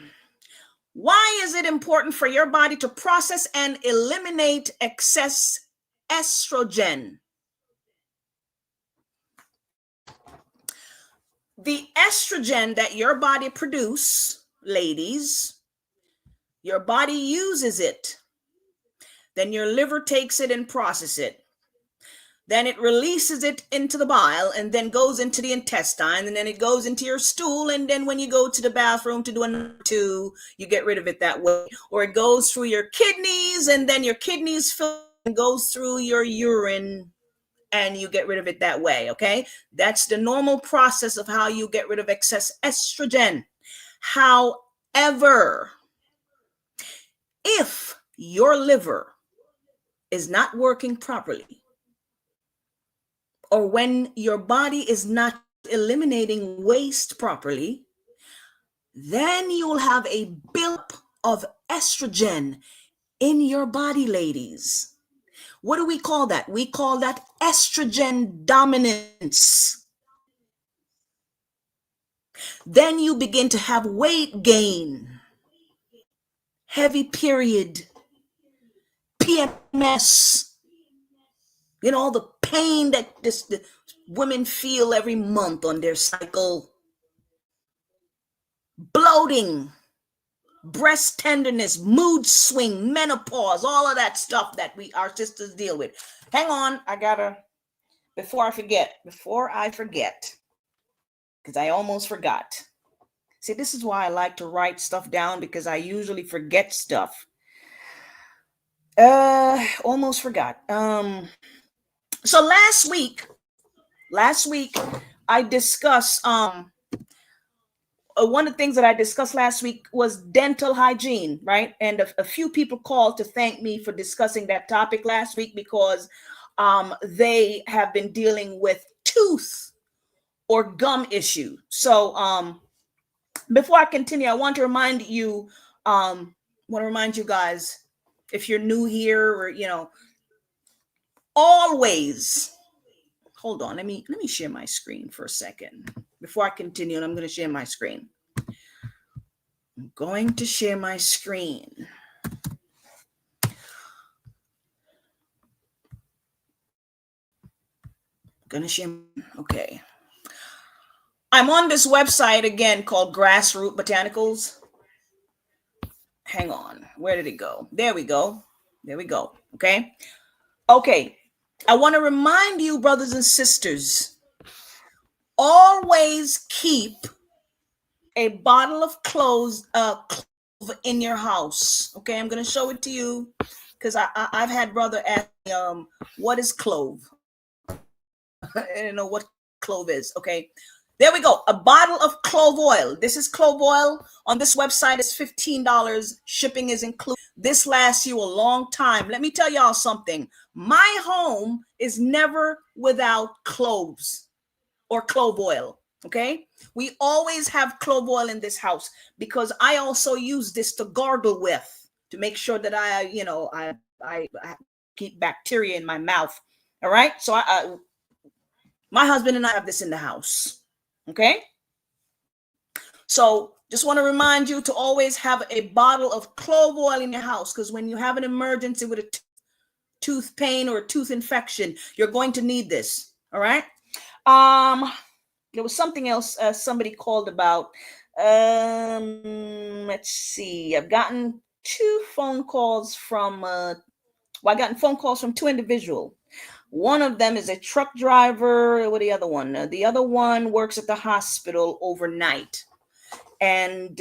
Why is it important for your body to process and eliminate excess estrogen? The estrogen that your body produces, ladies, your body uses it. Then your liver takes it and processes it. then it releases it into the bile and then goes into the intestine, and then it goes into your stool, and then when you go to the bathroom to do a number two, you get rid of it that way. Or it goes through your kidneys, and then your kidneys fill and goes through your urine, and you get rid of it that way. Okay, that's the normal process of how you get rid of excess estrogen. However, if your liver is not working properly, or when your body is not eliminating waste properly, then you'll have a buildup of estrogen in your body, ladies. What do we call that? We call that estrogen dominance. Then you begin to have weight gain, heavy period, PMS, all the pain that the women feel every month on their cycle, bloating, breast tenderness, mood swing, menopause, all of that stuff that our sisters deal with. Hang on, before I forget, because I almost forgot. See, this is why I like to write stuff down, because I usually forget stuff. Almost forgot. So last week I discussed one of the things that I discussed last week was dental hygiene, right? And a few people called to thank me for discussing that topic last week, because they have been dealing with tooth or gum issue. So before I continue, I want to remind you guys, if you're new here, or always hold on. Let me share my screen for a second before I continue. And I'm going to share my screen. I'm going to share my screen. Okay. I'm on this website again called Grassroot Botanicals. Hang on. Where did it go? There we go. Okay. I want to remind you, brothers and sisters, always keep a bottle of clove in your house. Okay, I'm going to show it to you, because I've had brother ask me, what is clove? I don't know what clove is. Okay, there we go. A bottle of clove oil. This is clove oil. On this website, it's $15. Shipping is included. This lasts you a long time. Let me tell y'all something. My home is never without cloves or clove oil. Okay, we always have clove oil in this house, because I also use this to gargle with, to make sure that I keep bacteria in my mouth. All right, so my husband and I have this in the house. Okay, so just want to remind you to always have a bottle of clove oil in your house, because when you have an emergency with a tooth pain or a tooth infection, you're going to need this. All right. There was something else somebody called about. Let's see. I've gotten two phone calls from two individuals. One of them is a truck driver. What the other one? The other one works at the hospital overnight. And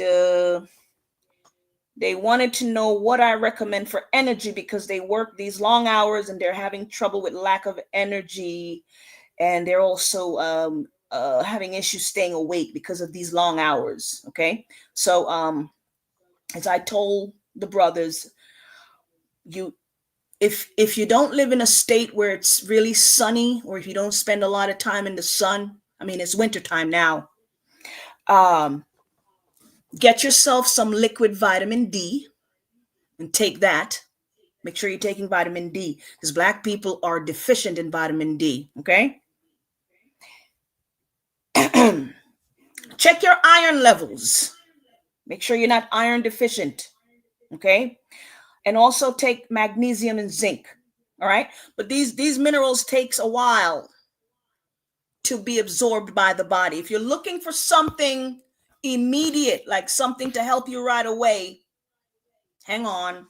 they wanted to know what I recommend for energy, because they work these long hours and they're having trouble with lack of energy. And they're also having issues staying awake because of these long hours. Okay. So as I told the brothers, if you don't live in a state where it's really sunny, or if you don't spend a lot of time in the sun, I mean, it's wintertime now, get yourself some liquid vitamin D and take that. Make sure you're taking vitamin D, because Black people are deficient in vitamin D. Okay. Check your iron levels. Make sure you're not iron deficient. Okay. And also take magnesium and zinc. All right. But these minerals takes a while to be absorbed by the body. If you're looking for something immediate, like something to help you right away, hang on.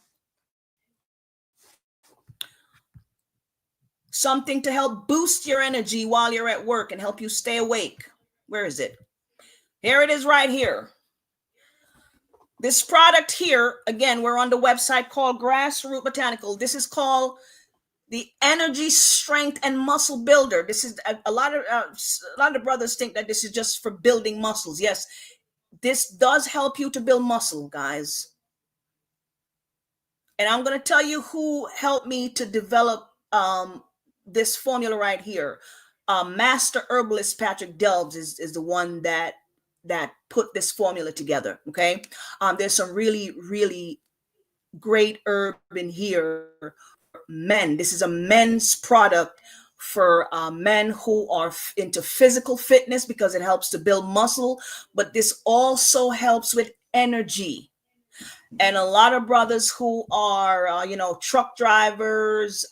Something to help boost your energy while you're at work and help you stay awake. Where is it? Here it is right here. This product here, again, we're on the website called Grassroot Botanical. This is called the Energy, Strength, and Muscle Builder. This is a lot of brothers think that this is just for building muscles. Yes, this does help you to build muscle, guys. And I'm going to tell you who helped me to develop this formula right here. Master herbalist Patrick Delves is the one that put this formula together. Okay, there's some really, really great herb in here. Men, this is a men's product for men who are into physical fitness because it helps to build muscle, but this also helps with energy. And a lot of brothers who are, truck drivers,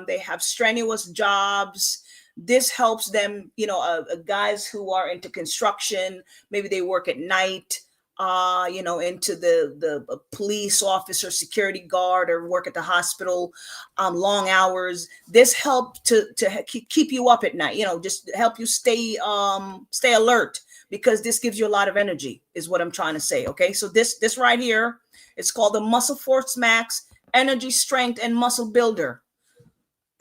they have strenuous jobs. This helps them, guys who are into construction, maybe they work at night, into the police officer, security guard, or work at the hospital, long hours. This helps to keep you up at night, just help you stay alert, because this gives you a lot of energy, is what I'm trying to say. Okay, so this right here, it's called the Muscle Force Max Energy, Strength, and Muscle Builder.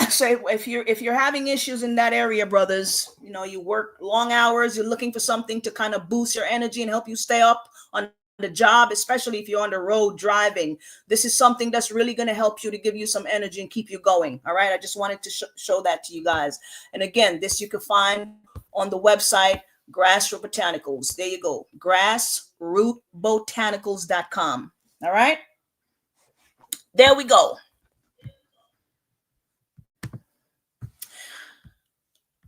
So if you're having issues in that area, brothers, you work long hours, you're looking for something to kind of boost your energy and help you stay up on the job, especially if you're on the road driving, this is something that's really going to help you, to give you some energy and keep you going. All right, I just wanted to show that to you guys. And again, this you can find on the website Grassroot Botanicals. There you go, grassrootbotanicals.com. All right, there we go.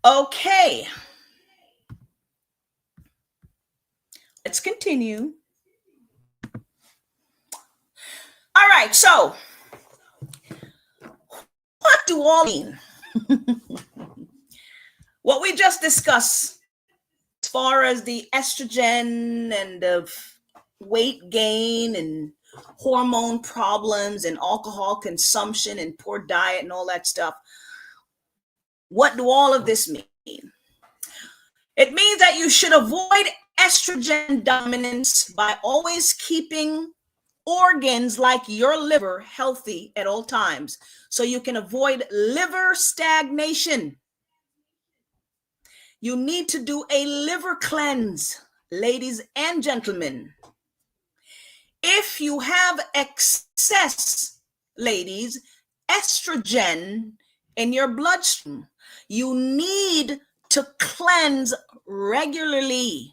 Okay, let's continue. All right, so what do all mean? What we just discussed as far as the estrogen and the weight gain and hormone problems and alcohol consumption and poor diet and all that stuff. What do all of this mean? It means that you should avoid estrogen dominance by always keeping organs like your liver healthy at all times, so you can avoid liver stagnation. You need to do a liver cleanse, ladies and gentlemen. If you have excess, ladies, estrogen in your bloodstream, you need to cleanse regularly.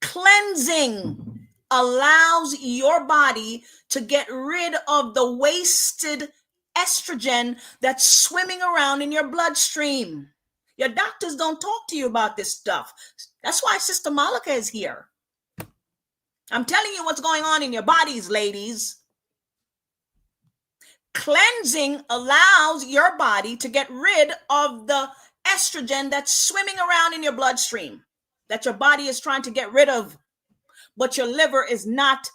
Cleansing allows your body to get rid of the wasted estrogen that's swimming around in your bloodstream. Your doctors don't talk to you about this stuff. That's why Sister Malika is here. I'm telling you what's going on in your bodies, ladies. Cleansing allows your body to get rid of the estrogen that's swimming around in your bloodstream, that your body is trying to get rid of, but your liver is not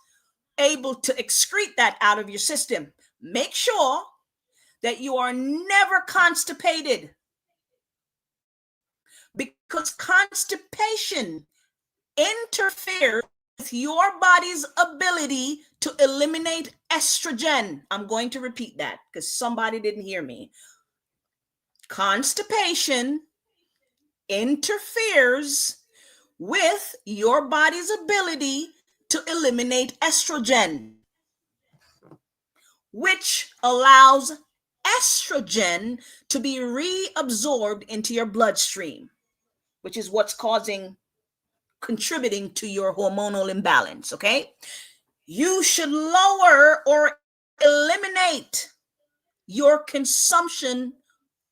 able to excrete that out of your system. Make sure that you are never constipated, because constipation interferes with your body's ability to eliminate estrogen. I'm going to repeat that because somebody didn't hear me. Constipation interferes with your body's ability to eliminate estrogen, which allows estrogen to be reabsorbed into your bloodstream, which is what's contributing to your hormonal imbalance. Okay, you should lower or eliminate your consumption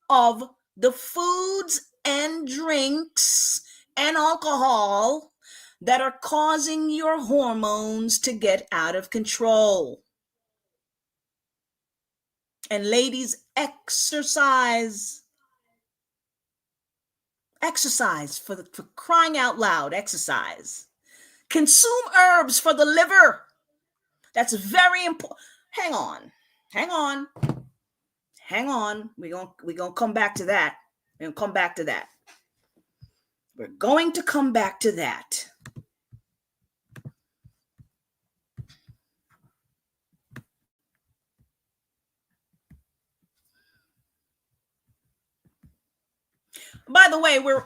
of the foods and drinks and alcohol that are causing your hormones to get out of control. And ladies, exercise. Exercise, for crying out loud, exercise. Consume herbs for the liver. That's very important. Hang on. Hang on. We're gonna come back to that. We're gonna come back to that. We're going to come back to that. By the way, we're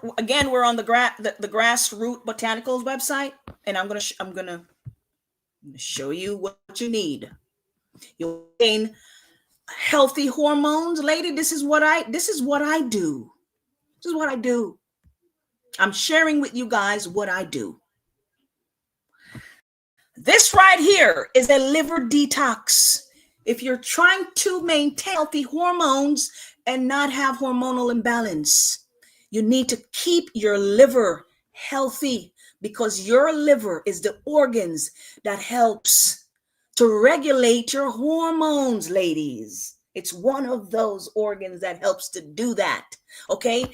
on the Grassroot Botanicals website, and I'm gonna show you what you need. You'll gain healthy hormones, lady. This is what I do. This is what I do. I'm sharing with you guys what I do. This right here is a liver detox. If you're trying to maintain healthy hormones and not have hormonal imbalance, you need to keep your liver healthy, because your liver is the organs that helps to regulate your hormones, ladies. It's one of those organs that helps to do that. Okay.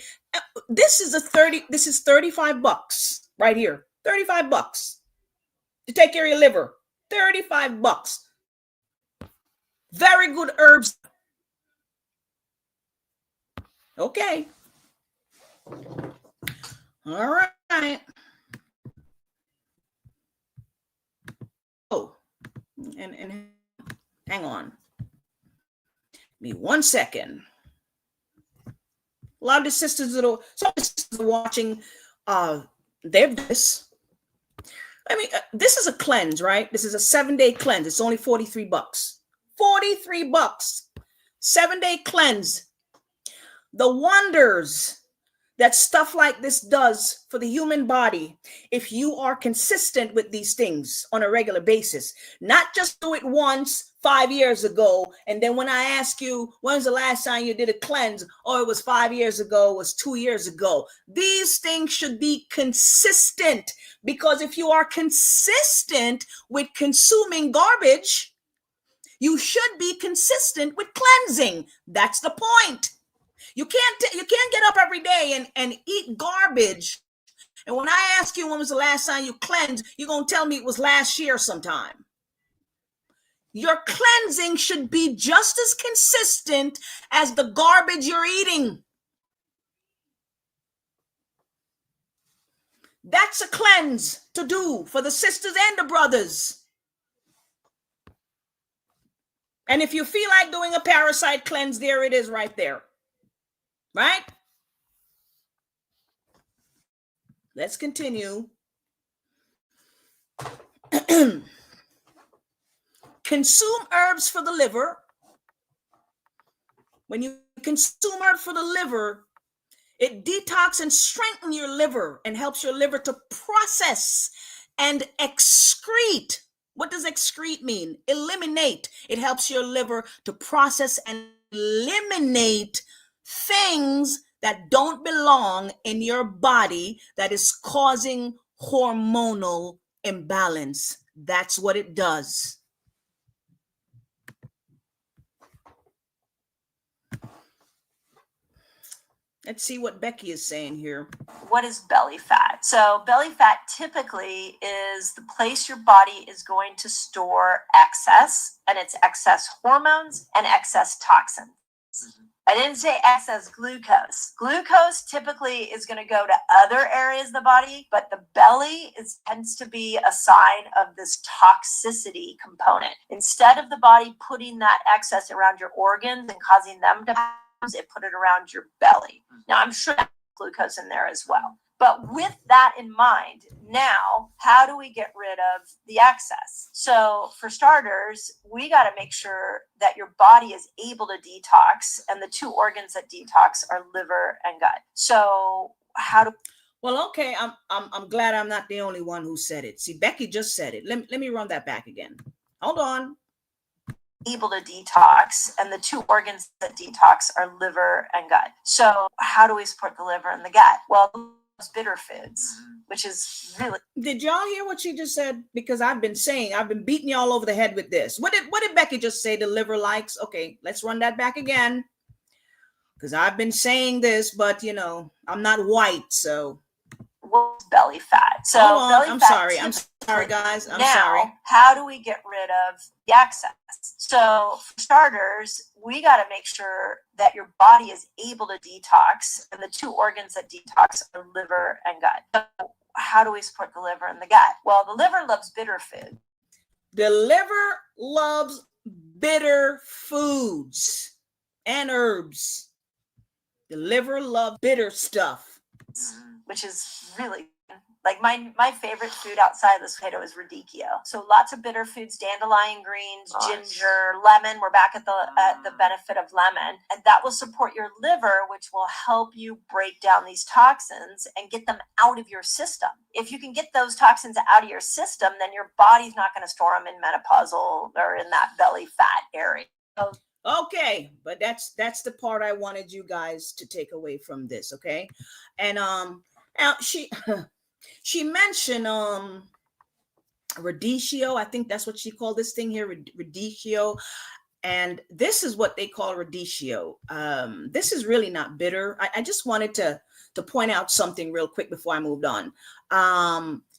This is $35 right here. $35 to take care of your liver. $35. Very good herbs. Okay. All right. Oh, and hang on. Give me 1 second. A lot of the sisters that are watching, they've this. I mean, this is a cleanse, right? This is a 7-day cleanse. It's only $43. $43. 7-day cleanse. The wonders that stuff like this does for the human body, if you are consistent with these things on a regular basis, not just do it once 5 years ago, and then when I ask you, when's the last time you did a cleanse? Oh, it was 5 years ago, it was 2 years ago. These things should be consistent, because if you are consistent with consuming garbage, you should be consistent with cleansing. That's the point. You can't get up every day and eat garbage. And when I ask you when was the last time you cleansed, you're going to tell me it was last year sometime. Your cleansing should be just as consistent as the garbage you're eating. That's a cleanse to do for the sisters and the brothers. And if you feel like doing a parasite cleanse, there it is right there. Right? Let's continue. Consume herbs for the liver. When you consume herbs for the liver, it detox and strengthens your liver and helps your liver to process and excrete. What does excrete mean? Eliminate. It helps your liver to process and eliminate things that don't belong in your body that is causing hormonal imbalance. That's what it does. Let's see what Becky is saying here. What is belly fat? So belly fat typically is the place your body is going to store excess, and it's excess hormones and excess toxins. I didn't say excess glucose. Glucose typically is going to go to other areas of the body, but the belly tends to be a sign of this toxicity component. Instead of the body putting that excess around your organs and causing them to it put it around your belly. Now, I'm sure there's glucose in there as well. But with that in mind, now, how do we get rid of the excess? So for starters, we got to make sure that your body is able to detox, and the two organs that detox are liver and gut. So how do... Well, okay, I'm glad I'm not the only one who said it. See, Becky just said it. Let me run that back again. Hold on. Able to detox, and the two organs that detox are liver and gut. So how do we support the liver and the gut? Well, those bitter foods, which is really... Did y'all hear what she just said? Because I've been beating y'all over the head with this. What did Becky just say the liver likes? Okay, let's run that back again. Because I've been saying this, but I'm not white, so... was belly fat. So Hold on. belly I'm fat sorry. I'm sorry, guys. I'm sorry. how do we get rid of the excess? So for starters, we got to make sure that your body is able to detox, and the two organs that detox are liver and gut. So how do we support the liver and the gut? Well, the liver loves bitter food. The liver loves bitter foods and herbs. The liver loves bitter stuff. Which is really like my favorite food outside of the potato is radicchio. So lots of bitter foods, dandelion greens, ginger, lemon. We're back at the benefit of lemon, and that will support your liver, which will help you break down these toxins and get them out of your system. If you can get those toxins out of your system, then your body's not going to store them in menopausal or in that belly fat area. So, okay, but that's the part I wanted you guys to take away from this, okay? And now she mentioned radicchio. I think that's what she called this thing here, radicchio. And this is what they call radicchio. This is really not bitter. I just wanted to point out something real quick before I moved on.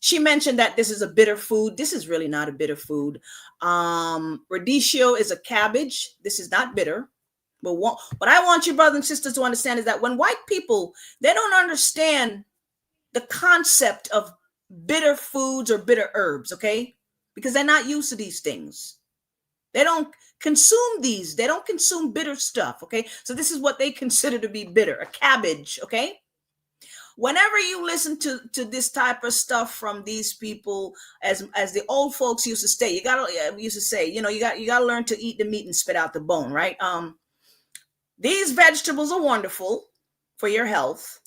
She mentioned that this is a bitter food. This is really not a bitter food. Radicchio is a cabbage. This is not bitter. But what I want you brothers and sisters to understand is that when white people, they don't understand the concept of bitter foods or bitter herbs, okay? Because they're not used to these things. They don't consume these. They don't consume bitter stuff, okay? So this is what they consider to be bitter, a cabbage, okay? Whenever you listen to this type of stuff from these people, as the old folks used to say, you gotta learn to eat the meat and spit out the bone, right? These vegetables are wonderful for your health,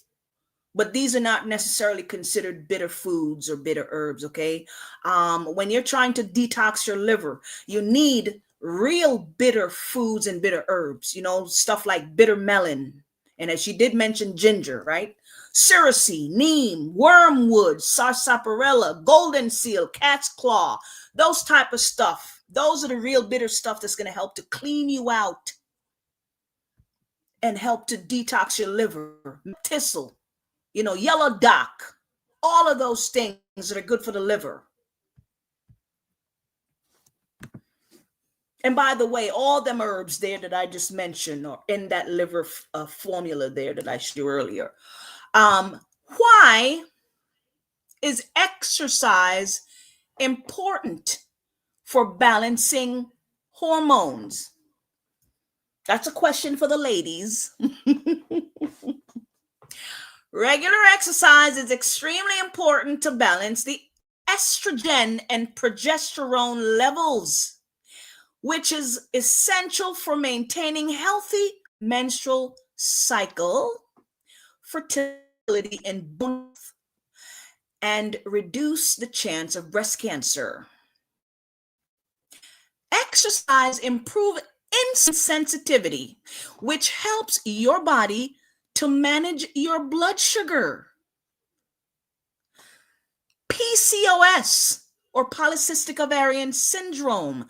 but these are not necessarily considered bitter foods or bitter herbs, okay? When you're trying to detox your liver, you need real bitter foods and bitter herbs, stuff like bitter melon. And as she did mention, ginger, right? Cerasee, neem, wormwood, sarsaparilla, golden seal, cat's claw, those type of stuff. Those are the real bitter stuff that's going to help to clean you out and help to detox your liver. Thistle, yellow dock, all of those things that are good for the liver. And by the way, all them herbs there that I just mentioned are in that liver formula there that I showed you earlier. Why is exercise important for balancing hormones? That's a question for the ladies. Regular exercise is extremely important to balance the estrogen and progesterone levels, which is essential for maintaining healthy menstrual cycle, fertility, and growth, and reduce the chance of breast cancer. Exercise improves insulin sensitivity, which helps your body to manage your blood sugar. PCOS, or polycystic ovarian syndrome,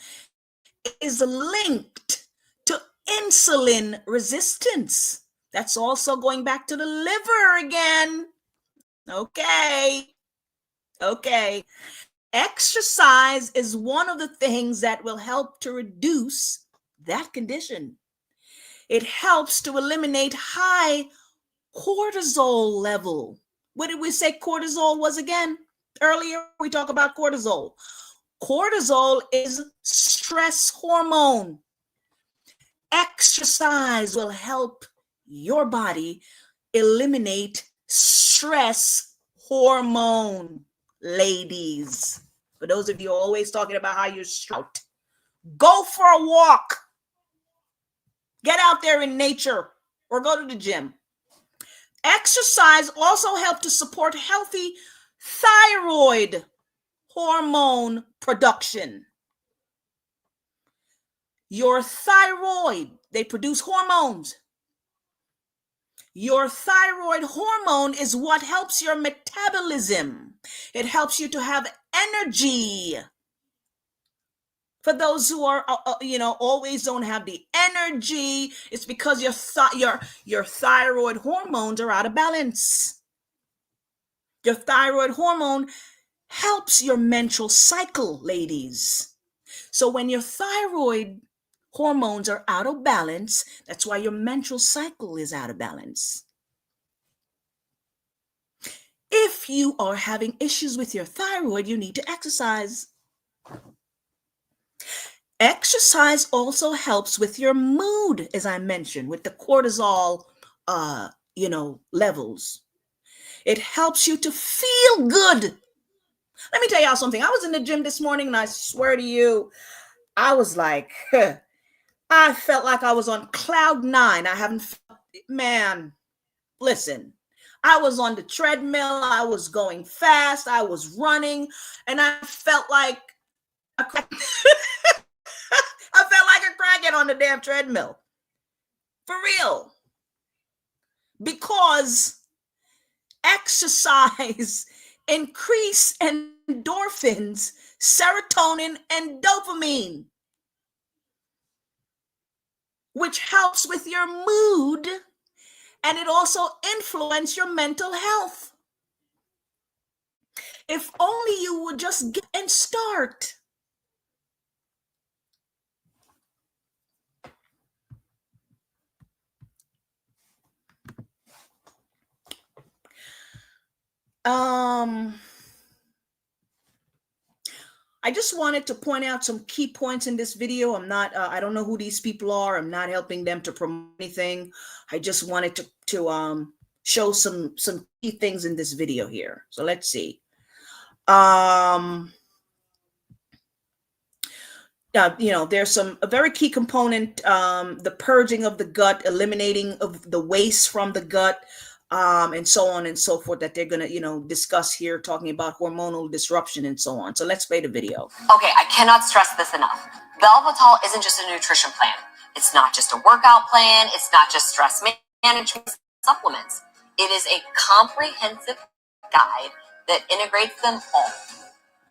is linked to insulin resistance. That's also going back to the liver again. Okay. Exercise is one of the things that will help to reduce that condition. It helps to eliminate high cortisol level. What did we say cortisol was again? Earlier, we talked about cortisol. Cortisol is stress hormone. Exercise will help your body eliminate stress hormone, ladies. For those of you always talking about how you're stressed, go for a walk. Get out there in nature or go to the gym. Exercise also helps to support healthy thyroid hormone production. Your thyroid, they produce hormones. Your thyroid hormone is what helps your metabolism. It helps you to have energy. For those who are, always don't have the energy, it's because your thyroid hormones are out of balance. Your thyroid hormone helps your menstrual cycle, ladies. So when your thyroid hormones are out of balance, that's why your menstrual cycle is out of balance. If you are having issues with your thyroid, you need to exercise. Exercise also helps with your mood, as I mentioned, with the cortisol, levels. It helps you to feel good. Let me tell y'all something. I was in the gym this morning, and I swear to you, I was like, I felt like I was on cloud nine. I haven't, man, listen. I was on the treadmill. I was going fast. I was running, and I felt like I felt like a crackhead on the damn treadmill. For real. Because exercise increase endorphins, serotonin, and dopamine, which helps with your mood, and it also influences your mental health. If only you would just get and start. I just wanted to point out some key points in this video. I don't know who these people are. I'm not helping them to promote anything. I just wanted to show some key things in this video here. So let's see. There's a very key component, the purging of the gut, eliminating of the waste from the gut, and so on and so forth, that they're going to, discuss here, talking about hormonal disruption and so on. So let's play the video. Okay, I cannot stress this enough. Velvital isn't just a nutrition plan. It's not just a workout plan. It's not just stress management supplements. It is a comprehensive guide that integrates them all.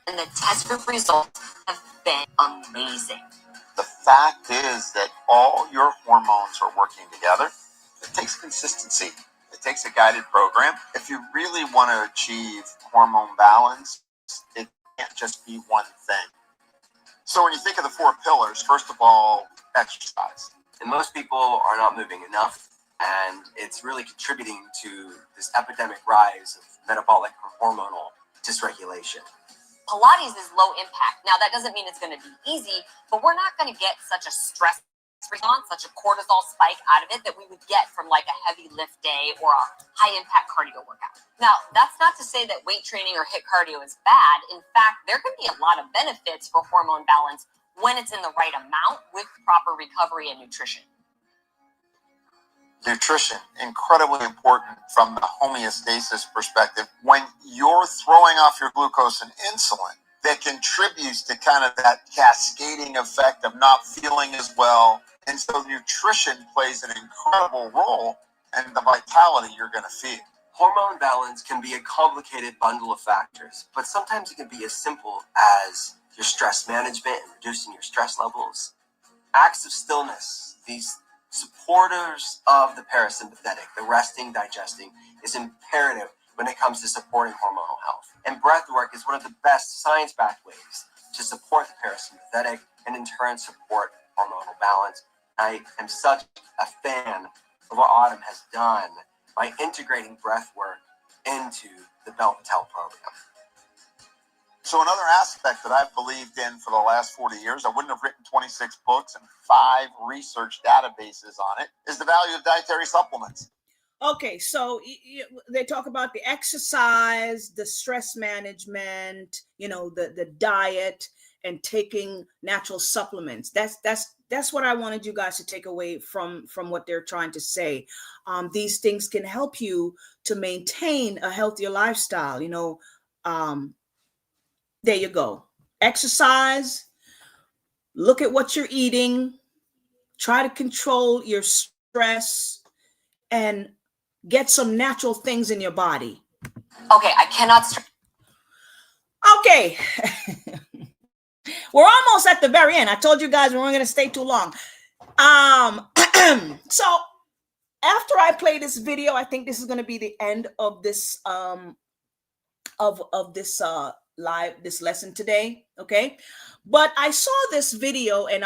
And the test group results have been amazing. The fact is that all your hormones are working together. It takes consistency. It takes a guided program. If you really want to achieve hormone balance, it can't just be one thing. So when you think of the 4 pillars, first of all, exercise. And most people are not moving enough, and it's really contributing to this epidemic rise of metabolic hormonal dysregulation. Pilates is low impact. Now, that doesn't mean it's going to be easy, but we're not going to get such a stress response, such a cortisol spike out of it that we would get from like a heavy lift day or a high impact cardio workout. Now, that's not to say that weight training or HIIT cardio is bad. In fact, there can be a lot of benefits for hormone balance when it's in the right amount with proper recovery and nutrition. Nutrition, incredibly important from the homeostasis perspective. When you're throwing off your glucose and insulin, that contributes to kind of that cascading effect of not feeling as well. And so nutrition plays an incredible role in the vitality you're going to feel. Hormone balance can be a complicated bundle of factors, but sometimes it can be as simple as your stress management and reducing your stress levels. Acts of stillness, these supporters of the parasympathetic, the resting, digesting, is imperative when it comes to supporting hormonal health. And breath work is one of the best science-backed ways to support the parasympathetic and in turn support hormonal balance. I am such a fan of what Autumn has done by integrating breath work into the Velvital program. So another aspect that I've believed in for the last 40 years, I wouldn't have written 26 books and 5 research databases on it, is the value of dietary supplements. Okay, so they talk about the exercise, the stress management, the diet, and taking natural supplements. That's what I wanted you guys to take away from what they're trying to say. These things can help you to maintain a healthier lifestyle. There you go. Exercise. Look at what you're eating. Try to control your stress and get some natural things in your body. Okay, I cannot Okay. We're almost at the very end. I told you guys we weren't going to stay too long. So after I play this video, I think this is going to be the end of this of this this lesson today. Okay, but I saw this video and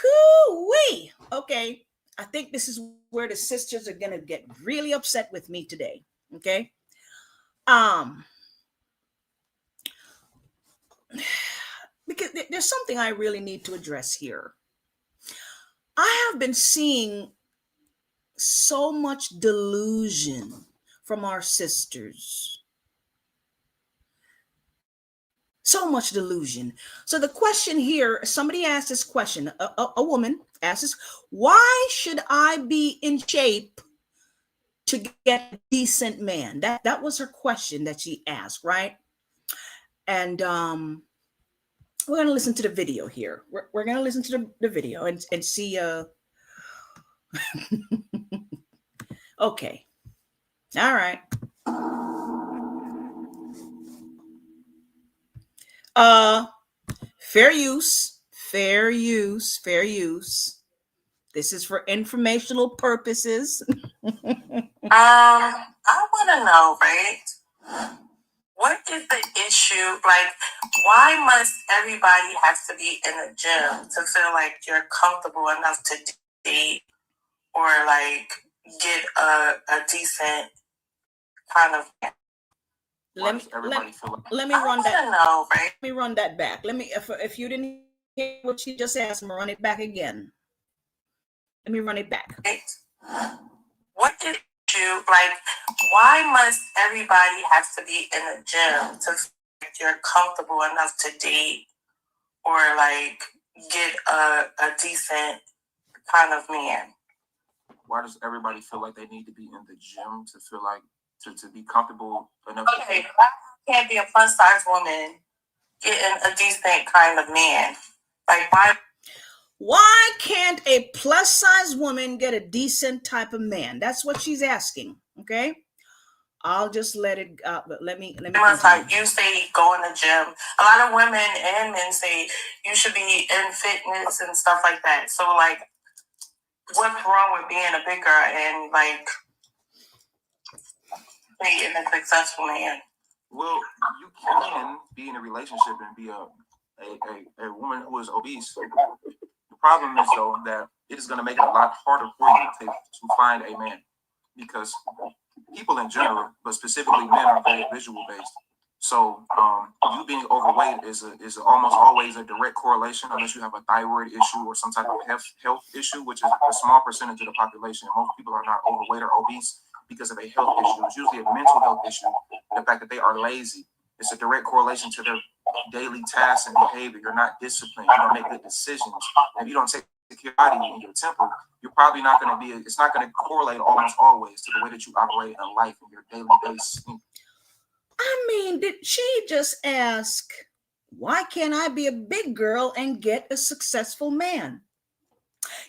whoo-wee. Okay, I think this is where the sisters are gonna get really upset with me today. Okay, because there's something I really need to address here. I have been seeing so much delusion from our sisters. So much delusion. So the question here, somebody asked this question, a woman asked this, why should I be in shape to get a decent man? That was her question that she asked, right? And we're going to listen to the video here. We're going to listen to the video and see. Okay. All right. Fair use. This is for informational purposes. I want to know, right? What is the issue? Like, why must everybody have to be in the gym to feel like you're comfortable enough to date or like get a decent kind of? Let me run that. Know, right? Let me run that back. Let me, if you didn't hear what she just asked, I'm gonna run it back again. Let me run it back. Right. What is you like? Why must everybody have to be in the gym to feel like you're comfortable enough to date or like get a decent kind of man? Why does everybody feel like they need to be in the gym to feel like to be comfortable enough? Okay, I can't be a plus size woman getting a decent kind of man. Like why can't a plus size woman get a decent type of man? That's what she's asking. Okay, I'll just let it. Let me. Like you say, go in the gym. A lot of women and men say you should be in fitness and stuff like that. So, like, what's wrong with being a bigger and like being a successful man? Well, you can be in a relationship and be a woman who is obese. The problem is, though, that it is going to make it a lot harder for you to find a man because people in general, but specifically men, are very visual based. So you being overweight is almost always a direct correlation, unless you have a thyroid issue or some type of health issue, which is a small percentage of the population. Most people are not overweight or obese because of a health issue. It's usually a mental health issue. The fact that they are lazy. It's a direct correlation to their daily tasks and behavior. You're not disciplined. You don't make good decisions. If you don't take care of your body and your temper, you're probably not going to be. It's not going to correlate almost always to the way that you operate in life and your daily base. I mean, did she just ask, why can't I be a big girl and get a successful man?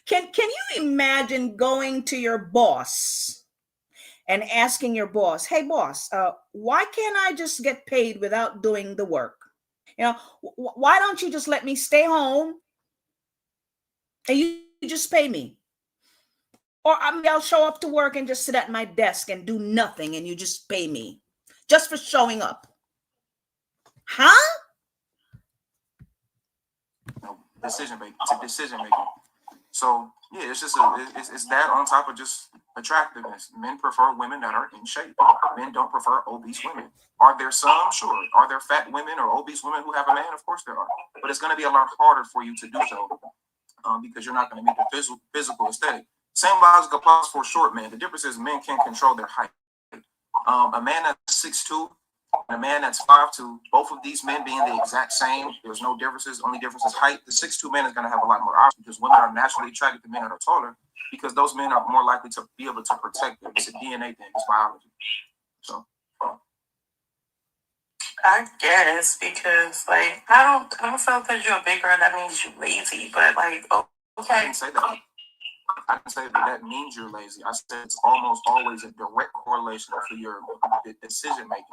Can you imagine going to your boss and asking your boss, hey boss, why can't I just get paid without doing the work? You know, why don't you just let me stay home and you just pay me? Or I'll show up to work and just sit at my desk and do nothing and you just pay me just for showing up. Huh? Decision making. It's a decision making. So yeah, it's just it's that on top of just attractiveness. Men prefer women that are in shape. Men don't prefer obese women. Are there some? Sure. Are there fat women or obese women who have a man? Of course there are. But it's going to be a lot harder for you to do so because you're not going to meet the physical aesthetic. Same logic applies for short men. The difference is men can control their height. A man that's 6'2" and a man that's 5'2", both of these men being the exact same, there's no differences. Only difference is height. The 6'2" man is going to have a lot more options because women are naturally attracted to men that are taller because those men are more likely to be able to protect them. It's a DNA thing. It's biology. So. I guess because like I don't feel that you're a big girl that means you're lazy, but like okay. I didn't say that. I didn't say that means you're lazy. I said it's almost always a direct correlation to your decision making.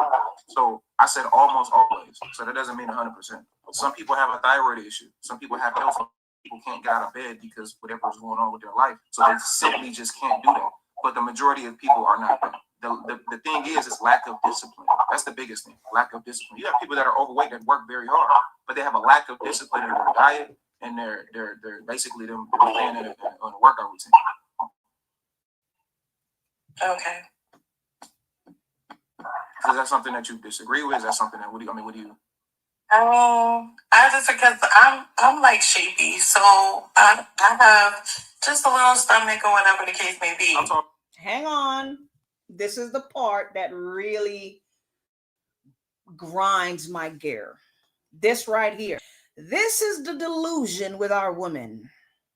So I said almost always. So that doesn't mean 100%. Some people have a thyroid issue. Some people have health. People can't get out of bed because whatever's going on with their life. So they simply just can't do that. But the majority of people are not that. the thing is lack of discipline. That's the biggest thing. Lack of discipline. You have people that are overweight that work very hard, but they have a lack of discipline in their diet and they're basically them playing on a workout routine. Okay. Is that something that you disagree with? Is that something that what do you? I just because I'm like shapy, so I have just a little stomach or whatever the case may be. Hang on. This is the part that really grinds my gear. This right here. This is the delusion with our women.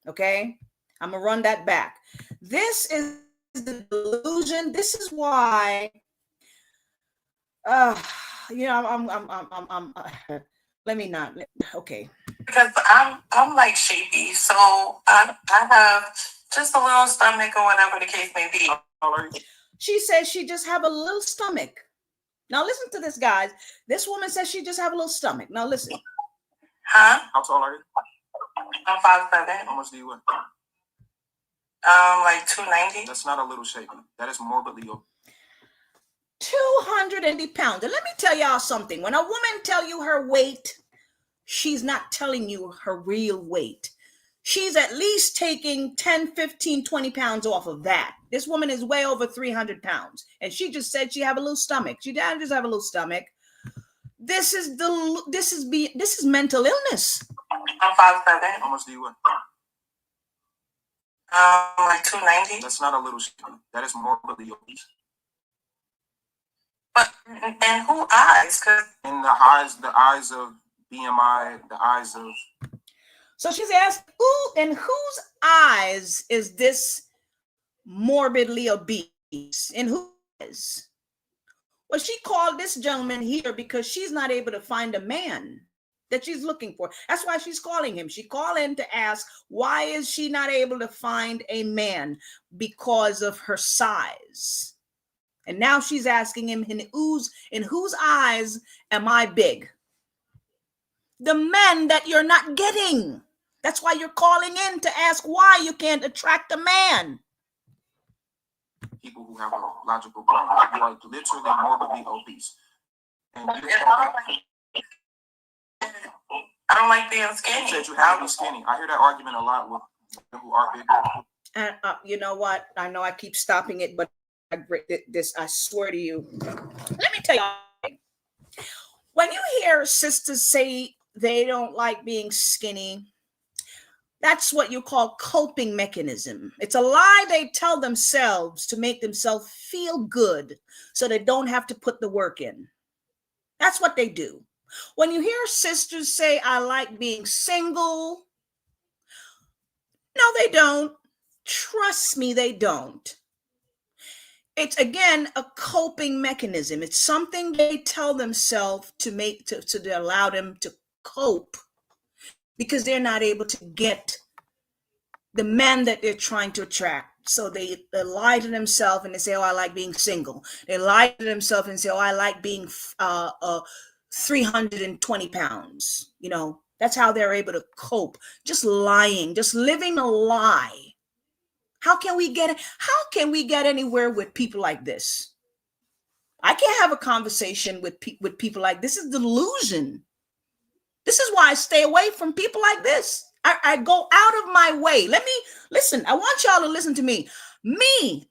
Okay? I'm gonna run that back. This is the delusion. This is why I'm let me not. Okay. Because I'm like shapy, so I have just a little stomach or whatever the case may be. She says she just have a little stomach. Now listen to this, guys. This woman says she just have a little stomach. Now listen. Huh? How tall are you? I'm 5'7". How much do you weigh? Like 290. That's not a little shapy. That is morbidly obese. 280 pounds. And let me tell y'all something. When a woman tell you her weight, she's not telling you her real weight. She's at least taking 10, 15, 20 pounds off of that. This woman is way over 300 pounds. And she just said she have a little stomach. She doesn't just have a little stomach. This is mental illness. I'm 5'7". How much do you weigh? Like 290. That's not a little shapy. That is morbidly obese. But in who eyes? Cause in the eyes of BMI, the eyes of. So she's asked, in whose eyes is this morbidly obese? In whose eyes? Well, she called this gentleman here because she's not able to find a man that she's looking for. That's why she's calling him. She called in to ask, why is she not able to find a man? Because of her size. And now she's asking him, in whose eyes am I big? The men that you're not getting. That's why you're calling in to ask why you can't attract a man. People who have a logical brain. You are literally morbidly obese. And I don't like being skinny. You said you have to be skinny. I hear that argument a lot with people who are bigger. And you know what? I know I keep stopping it, but I swear to you. Let me tell you, when you hear sisters say they don't like being skinny, that's what you call coping mechanism. It's a lie they tell themselves to make themselves feel good so they don't have to put the work in. That's what they do. When you hear sisters say, I like being single, no, they don't. Trust me, they don't. It's, again, a coping mechanism. It's something they tell themselves to allow them to cope because they're not able to get the men that they're trying to attract. So they lie to themselves and they say, oh, I like being single. They lie to themselves and say, oh, I like being 320 pounds. You know, that's how they're able to cope. Just lying, just living a lie. How can we get anywhere with people like this? I can't have a conversation with people like this. Is delusion. This is why I stay away from people like this. I go out of my way. Let me listen. I want y'all to listen to me.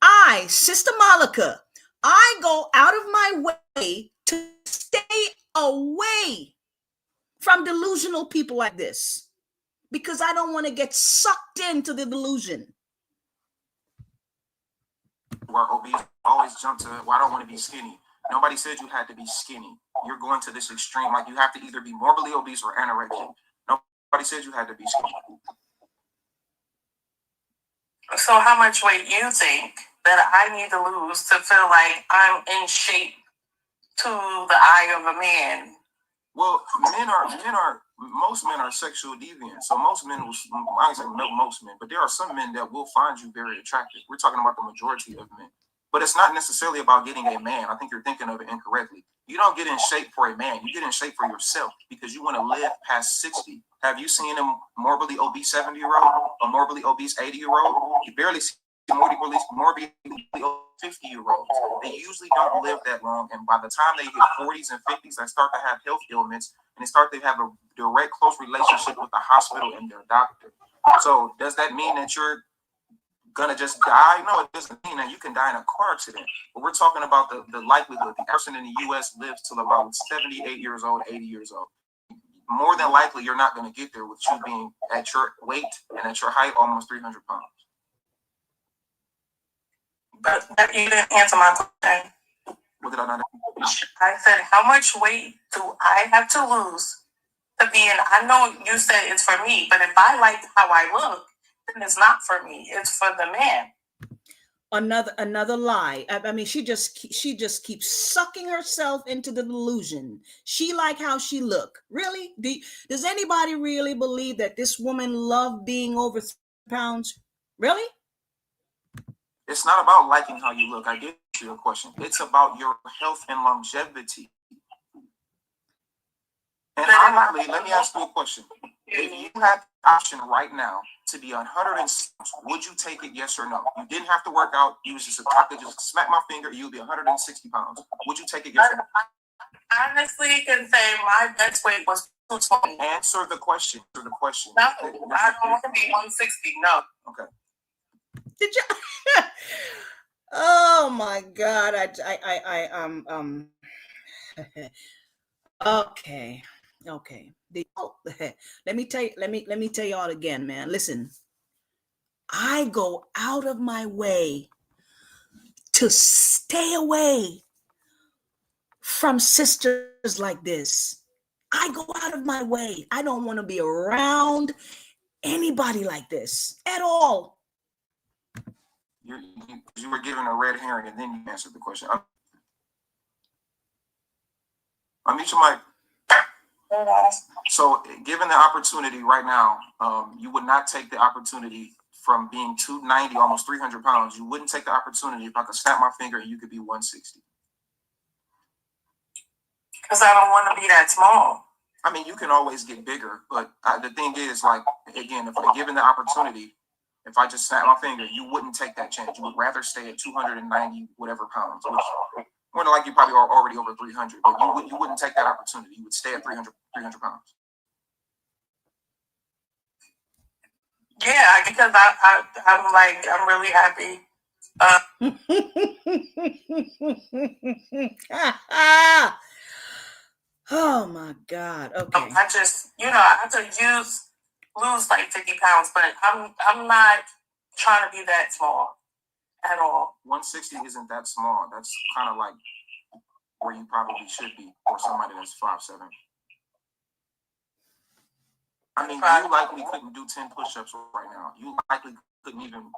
I, Sister Malika, I go out of my way to stay away from delusional people like this because I don't want to get sucked into the delusion. Where obese always jump to, well, I don't want to be skinny. Nobody said you had to be skinny. You're going to this extreme. Like you have to either be morbidly obese or anorexic. Nobody said you had to be skinny. So how much weight you think that I need to lose to feel like I'm in shape to the eye of a man? Well, most men are sexual deviants. So most men will, I don't say most men, but there are some men that will find you very attractive. We're talking about the majority of men. But it's not necessarily about getting a man. I think you're thinking of it incorrectly. You don't get in shape for a man. You get in shape for yourself because you want to live past 60. Have you seen a morbidly obese 70-year-old, a morbidly obese 80-year-old? You barely see morbidly 50-year-olds. They usually don't live that long, and by the time they hit 40s and 50s, they start to have health ailments, and they start to have a direct, close relationship with the hospital and their doctor. So does that mean that you're gonna just die? No, it doesn't mean that you can die in a car accident. But we're talking about the likelihood. The person in the U.S. lives till about 78 years old, 80 years old. More than likely, you're not going to get there with you being at your weight and at your height, almost 300 pounds. But you didn't answer my question. What did I not? I said, how much weight do I have to lose to be in? I know you said it's for me, but if I like how I look, then it's not for me. It's for the man. Another lie. I mean, she just keeps sucking herself into the delusion. She like how she look. Really? Does anybody really believe that this woman loved being over 3 pounds? Really? It's not about liking how you look. I get to your question. It's about your health and longevity. And honestly, let me ask you a question. If you had the option right now to be 106, would you take it, yes or no? You didn't have to work out. You was just I could just smack my finger, you'd be 160 pounds. Would you take it, yes or no? I honestly can say my best weight was 220. Answer the question. Answer the question. No, I don't want to be 160. No. Okay. Did you? Oh my God! Okay. Let me tell you all again, man. Listen, I go out of my way to stay away from sisters like this. I go out of my way. I don't want to be around anybody like this at all. You were given a red herring and then you answered the question. Unmute your mic. So, given the opportunity right now, you would not take the opportunity from being 290, almost 300 pounds. You wouldn't take the opportunity if I could snap my finger and you could be 160. Because I don't want to be that small. I mean, you can always get bigger, but the thing is, like, again, if I'm given the opportunity, if I just snap my finger, you wouldn't take that chance. You would rather stay at 290 whatever pounds, which more than likely you probably are already over 300, but you wouldn't take that opportunity. You would stay at 300 pounds. Yeah, because I'm really happy. Oh my God. Okay. I just, I could lose like 50 pounds, but I'm not trying to be that small at all. 160 isn't that small. That's kind of like where you probably should be for somebody that's 5'7". I mean, you likely couldn't do 10 push-ups right now. You likely couldn't even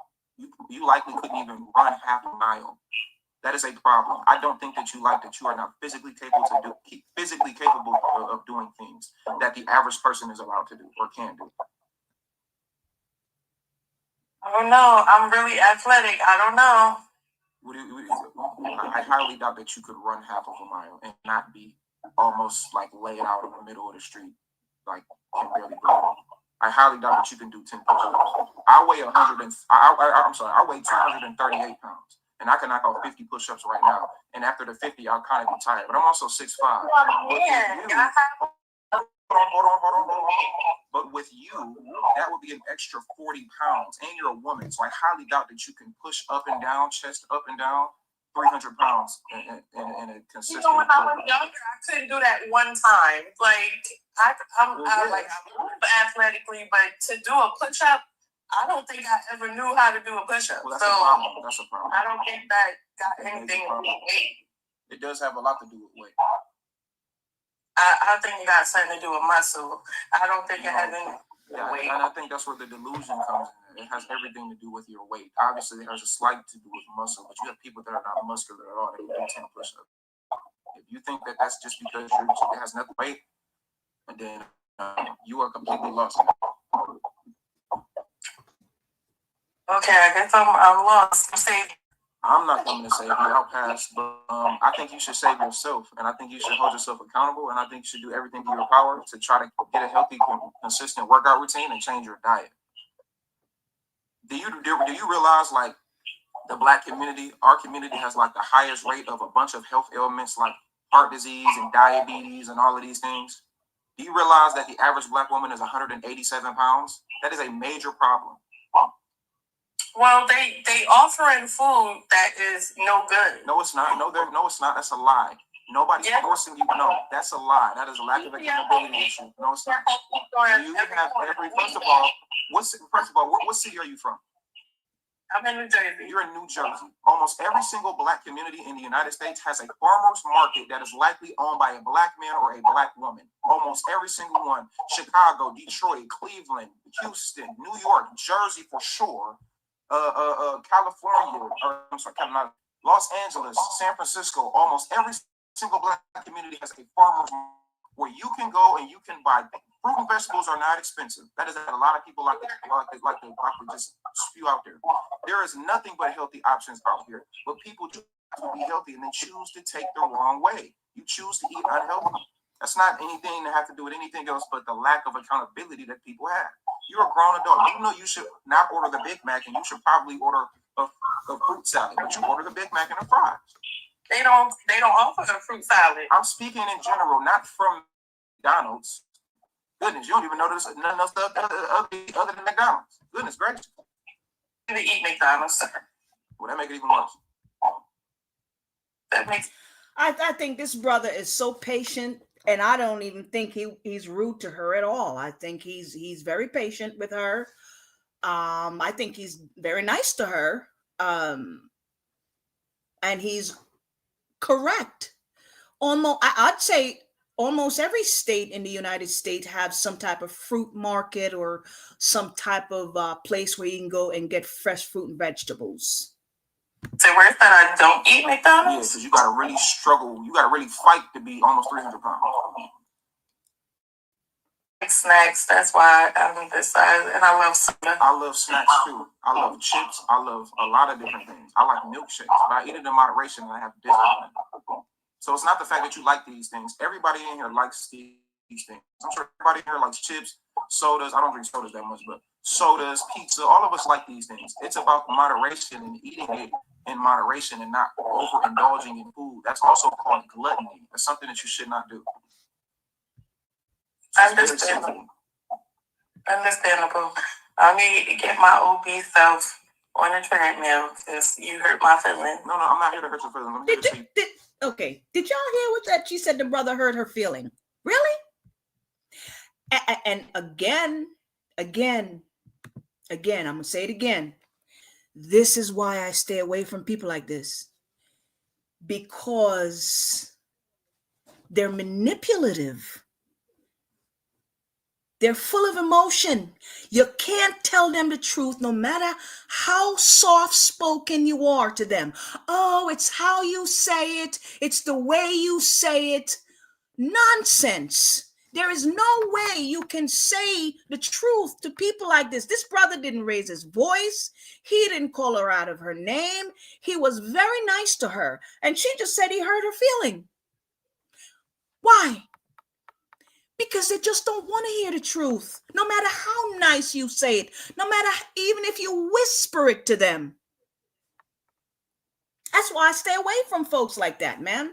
run half a mile. That is a problem. I don't think that you are not physically capable of doing things that the average person is allowed to do or can do. I don't know. I'm really athletic. I don't know. I highly doubt that you could run half of a mile and not be almost like laid out in the middle of the street, like can barely breathe. I highly doubt that you can do 10 push-ups. I weigh 238 pounds, and I can knock out 50 push-ups right now. And after the 50, I'll kind of be tired. But I'm also 6'5". But with you, that would be an extra 40 pounds, and you're a woman. So I highly doubt that you can push up and down, chest up and down, 300 pounds in a consistent. When I was younger, I couldn't do that one time. Like I'm move athletically, but to do a push-up, I don't think I ever knew how to do a push-up. Well, that's a problem. That's a problem. I don't think that got anything to do with weight. It does have a lot to do with weight. I think it got something to do with muscle. I don't think it has anything to do with weight. And I think that's where the delusion comes in. It has everything to do with your weight. Obviously, it has a slight to do with muscle, but you have people that are not muscular at all. They can do 10 push-ups. If you think that that's just because it has nothing weight, and then you are completely lost. Okay, I guess I'm lost. I'm not coming to save you. I'll pass, but I think you should save yourself, and I think you should hold yourself accountable, and I think you should do everything in your power to try to get a healthy, consistent workout routine and change your diet. Do you realize, like, the black community, our community has like the highest rate of a bunch of health ailments like heart disease and diabetes and all of these things. Do you realize that the average black woman is 187 pounds? That is a major problem. Well, they offering food that is no good. No, it's not. No, it's not. That's a lie. Nobody's forcing you. No, that's a lie. That is a lack of accountability issue. No, it's not. You have every. First of all, what city are you from? I'm in New Jersey. You're in New Jersey. Almost every single black community in the United States has a farmer's market that is likely owned by a black man or a black woman. Almost every single one. Chicago, Detroit, Cleveland, Houston, New York, Jersey for sure. California, or I'm sorry, Los Angeles, San Francisco. Almost every single black community has a farmer's market where you can go and you can buy fruit and vegetables are not expensive. That is a lot of people like to just spew out there. There is nothing but healthy options out here, but people choose to be healthy and they choose to take the wrong way. You choose to eat unhealthy. That's not anything to have to do with anything else but the lack of accountability that people have. You're a grown adult. You know you should not order the Big Mac and you should probably order a fruit salad, but you order the Big Mac and the fries. They don't offer a fruit salad. I'm speaking in general, not from McDonald's. Goodness, you don't even know there's nothing else other than McDonald's. Goodness gracious. You eat McDonald's, sir. Well, that make it even worse. That makes. I think this brother is so patient, and I don't even think he's rude to her at all. I think he's very patient with her. I think he's very nice to her. And he's correct. I'd say almost every state in the United States have some type of fruit market or some type of place where you can go and get fresh fruit and vegetables. So where's that I don't eat McDonald's? Yeah, because you got to really struggle. You got to really fight to be almost 300 pounds. Snacks, that's why I'm this size, and I love soda. I love snacks too. I love chips. I love a lot of different things. I like milkshakes, but I eat it in moderation and I have different things. So it's not the fact that you like these things. Everybody in here likes these things. I'm sure everybody in here likes chips, sodas. I don't drink sodas that much, but sodas, pizza, all of us like these things. It's about moderation and eating it in moderation and not overindulging in food. That's also called gluttony. That's something that you should not do. Understandable. I need to get my obese self on a treadmill because you hurt my feelings. No, I'm not here to hurt your feelings. I'm here to see. Okay. Did y'all hear what that? She said the brother hurt her feeling. Really? And again, I'm going to say it again. This is why I stay away from people like this. Because they're manipulative. They're full of emotion. You can't tell them the truth no matter how soft-spoken you are to them. Oh, it's how you say it. It's the way you say it. Nonsense. There is no way you can say the truth to people like this. This brother didn't raise his voice. He didn't call her out of her name. He was very nice to her. And she just said he hurt her feeling. Why? Because they just don't want to hear the truth. No matter how nice you say it. No matter even if you whisper it to them. That's why I stay away from folks like that, man.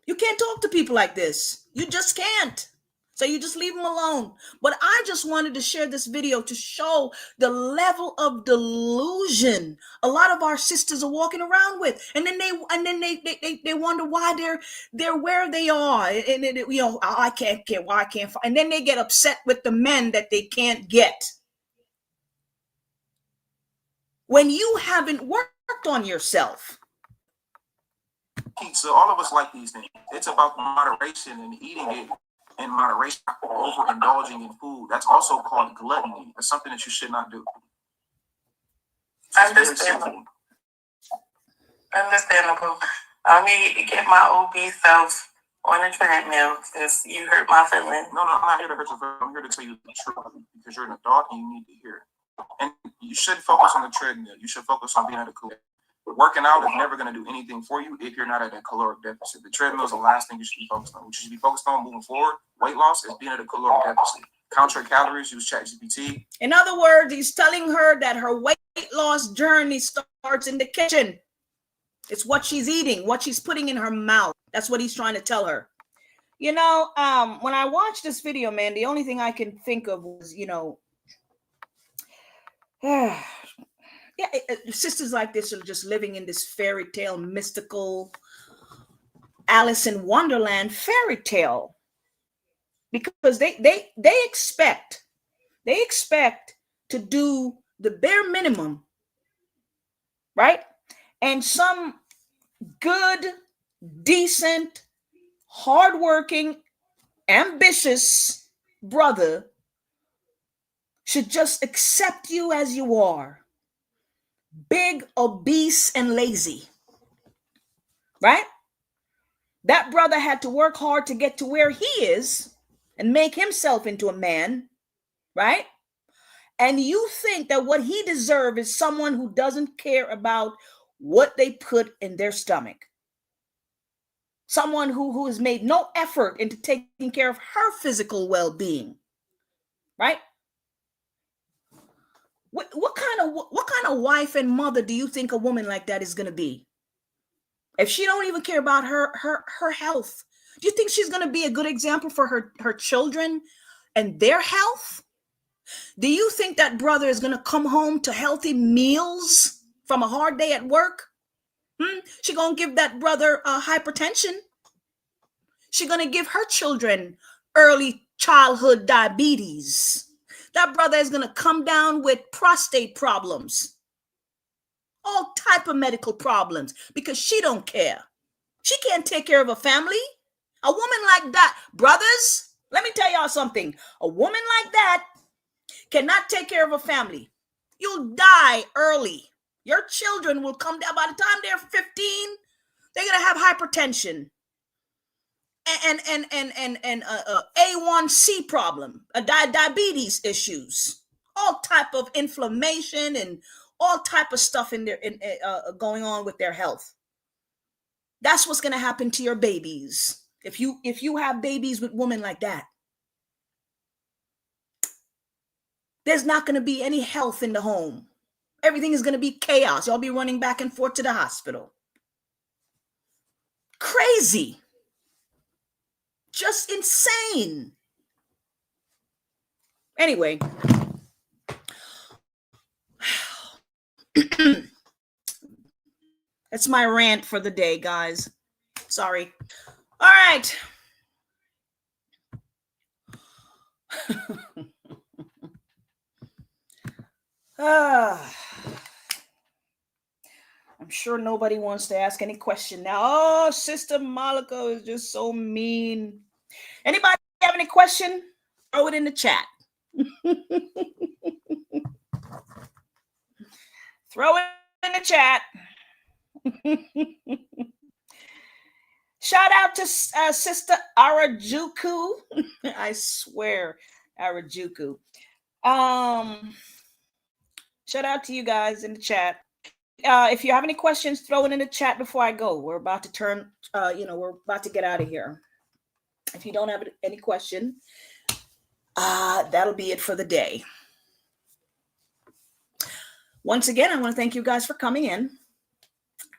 You can't talk to people like this. You just can't. So you just leave them alone. But I just wanted to share this video to show the level of delusion a lot of our sisters are walking around with, and then they wonder why they're where they are, and I can't get, why I can't, and then they get upset with the men that they can't get when you haven't worked on yourself. So all of us like these things. It's about moderation and eating it in moderation, overindulging in food. That's also called gluttony. That's something that you should not do. Understandable. I need to get my obese self on a treadmill because you hurt my feelings. No, I'm not here to hurt your feelings. I'm here to tell you the truth because you're an adult and you need to hear it. And you shouldn't focus on the treadmill. You should focus on being at a caloric. Working out is never going to do anything for you if you're not at a caloric deficit. The treadmill is the last thing you should be focused on. What you should be focused on moving forward, weight loss, is being at a caloric deficit. Count your calories, use ChatGPT. In other words, he's telling her that her weight loss journey starts in the kitchen. It's what she's eating, what she's putting in her mouth. That's what he's trying to tell her. You know, when I watched this video, man, the only thing I can think of was, you know, sisters like this are just living in this fairy tale, mystical Alice in Wonderland fairy tale, because they expect to do the bare minimum, right? And some good, decent, hardworking, ambitious brother should just accept you as you are, big, obese, and lazy, right? That brother had to work hard to get to where he is and make himself into a man, right? And you think that what he deserves is someone who doesn't care about what they put in their stomach. Someone who has made no effort into taking care of her physical well-being, right? What kind of wife and mother do you think a woman like that is going to be? If she don't even care about her health, do you think she's going to be a good example for her children and their health? Do you think that brother is going to come home to healthy meals from a hard day at work? She going to give that brother hypertension. She going to give her children early childhood diabetes. That brother is going to come down with prostate problems, all type of medical problems, because she don't care. She can't take care of a family. A woman like that, brothers, let me tell y'all something. A woman like that cannot take care of a family. You'll die early. Your children will come down. By the time they're 15, they're going to have hypertension and A1C problem, diabetes issues, all type of inflammation and all type of stuff in their going on with their health. That's what's going to happen to your babies if you have babies with women like that. There's not going to be any health in the home. Everything is going to be chaos. Y'all be running back and forth to the hospital. Crazy. Just insane. Anyway. That's my rant for the day, guys. Sorry. All right. I'm sure nobody wants to ask any question now. Oh, Sister Malika is just so mean. Anybody have any question? Throw it in the chat. Throw it in the chat. Shout out to Sister Arajuku. I swear, Arajuku. Shout out to you guys in the chat. If you have any questions, throw it in the chat before I go. We're about to turn, we're about to get out of here. If you don't have any question, that'll be it for the day. Once again, I want to thank you guys for coming in.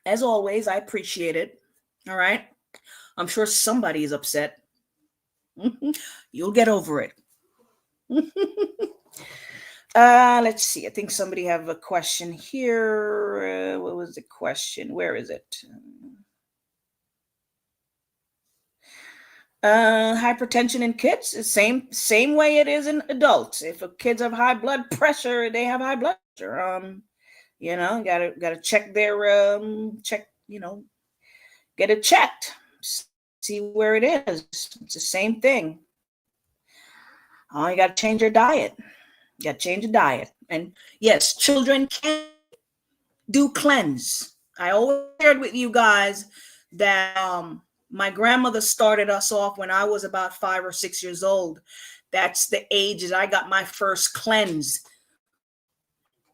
As always, I appreciate it. All right. I'm sure somebody is upset. You'll get over it. Let's see. I think somebody have a question here. What was the question? Where is it? Hypertension in kids is same way it is in adults. If kids have high blood pressure, they have high blood pressure. Gotta check their get it checked. See where it is. It's the same thing. Oh, you got to change your diet. You got to change your diet. And yes, children can do cleanse. I always shared with you guys that my grandmother started us off when I was about 5 or 6 years old. That's the age that I got my first cleanse,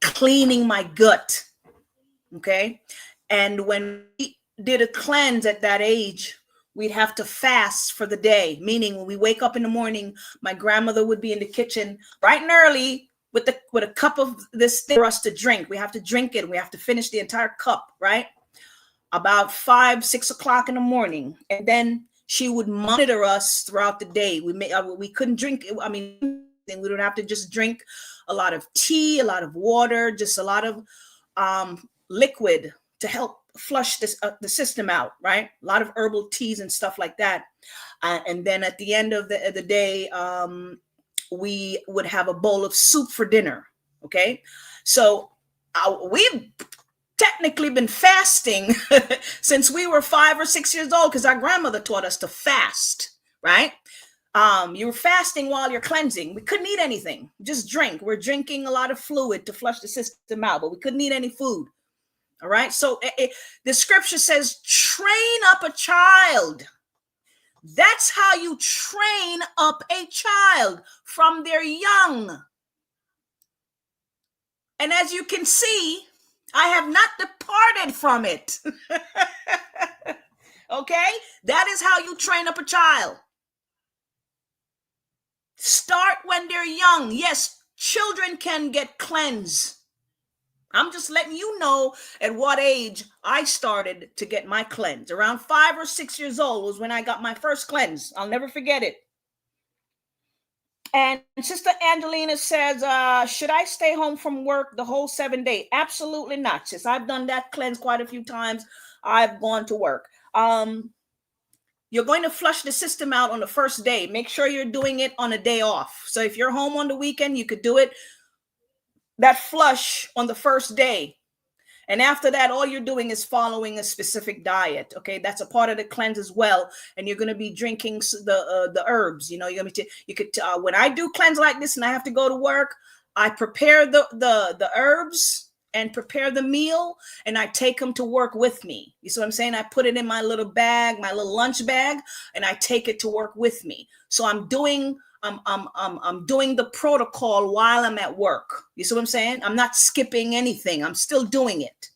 cleaning my gut. Okay. And when we did a cleanse at that age, we'd have to fast for the day, meaning when we wake up in the morning, my grandmother would be in the kitchen bright and early with a cup of this thing for us to drink. We have to drink it. We have to finish the entire cup, right? About 5, 6 o'clock in the morning. And then she would monitor us throughout the day. We couldn't drink. I mean, we don't have to just drink a lot of tea, a lot of water, just a lot of liquid to help flush the system out, right? A lot of herbal teas and stuff like that. And then at the end of the day, we would have a bowl of soup for dinner. Okay, so we've technically been fasting since we were 5 or 6 years old, because our grandmother taught us to fast, right? You were fasting while you're cleansing. We couldn't eat anything, just drink. We're drinking a lot of fluid to flush the system out, but we couldn't eat any food. All right, so the scripture says, train up a child. That's how you train up a child, from their young. And as you can see, I have not departed from it. Okay? That is how you train up a child. Start when they're young. Yes, children can get cleansed. I'm just letting you know at what age I started to get my cleanse. Around 5 or 6 years old was when I got my first cleanse. I'll never forget it. And Sister Angelina says, should I stay home from work the whole 7 days? Absolutely not, sis. I've done that cleanse quite a few times. I've gone to work. You're going to flush the system out on the first day. Make sure you're doing it on a day off. So if you're home on the weekend, you could do it, that flush, on the first day. And after that, all you're doing is following a specific diet. Okay, that's a part of the cleanse as well. And you're going to be drinking the herbs. You know, when I do cleanse like this and I have to go to work, I prepare the herbs and prepare the meal, and I take them to work with me. You see what I'm saying? I put it in my little bag, my little lunch bag, and I take it to work with me. So I'm doing the protocol while I'm at work. You see what I'm saying? I'm not skipping anything. I'm still doing it.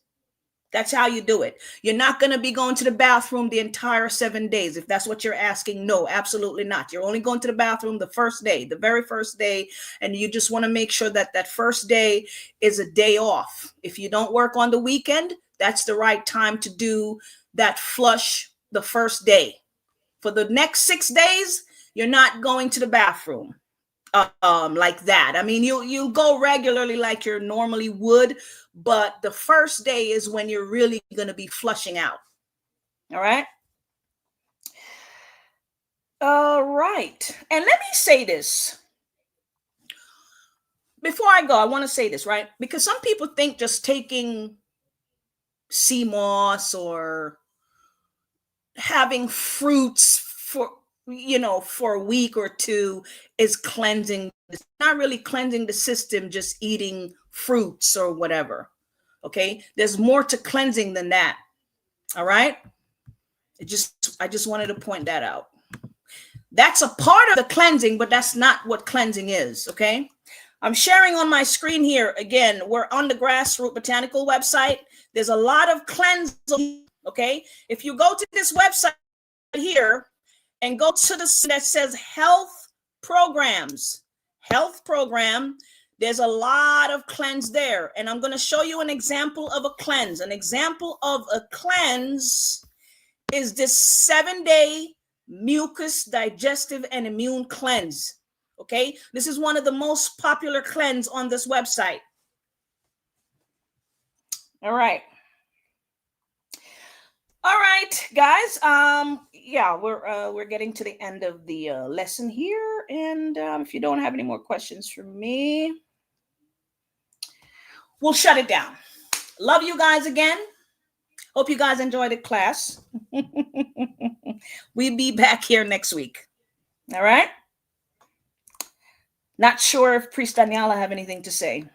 That's how you do it. You're not going to be going to the bathroom the entire 7 days. If that's what you're asking, no, absolutely not. You're only going to the bathroom the first day, the very first day. And you just want to make sure that that first day is a day off. If you don't work on the weekend, that's the right time to do that flush the first day. For the next 6 days, you're not going to the bathroom like that. I mean, you go regularly like you normally would, but the first day is when you're really going to be flushing out. All right. All right. And let me say this. Before I go, I want to say this, right? Because some people think just taking sea moss or having fruits for a week or two is cleansing. It's not really cleansing the system, just eating fruits or whatever. Okay, there's more to cleansing than that. All right, I just wanted to point that out. That's a part of the cleansing, but that's not what cleansing is. Okay, I'm sharing on my screen here. Again, we're on the Grassroot Botanical website. There's a lot of cleansing. Okay, if you go to this website here and go to the that says health program, there's a lot of cleanse there. And I'm going to show you an example of a cleanse. An example of a cleanse is this 7-day mucus, digestive, and immune cleanse. Okay, this is one of the most popular cleanse on this website. All right. All right, guys. Yeah, we're getting to the end of the lesson here, and if you don't have any more questions for me, we'll shut it down. Love you guys again. Hope you guys enjoyed the class. We'll be back here next week. All right. Not sure if Priest Daniela have anything to say.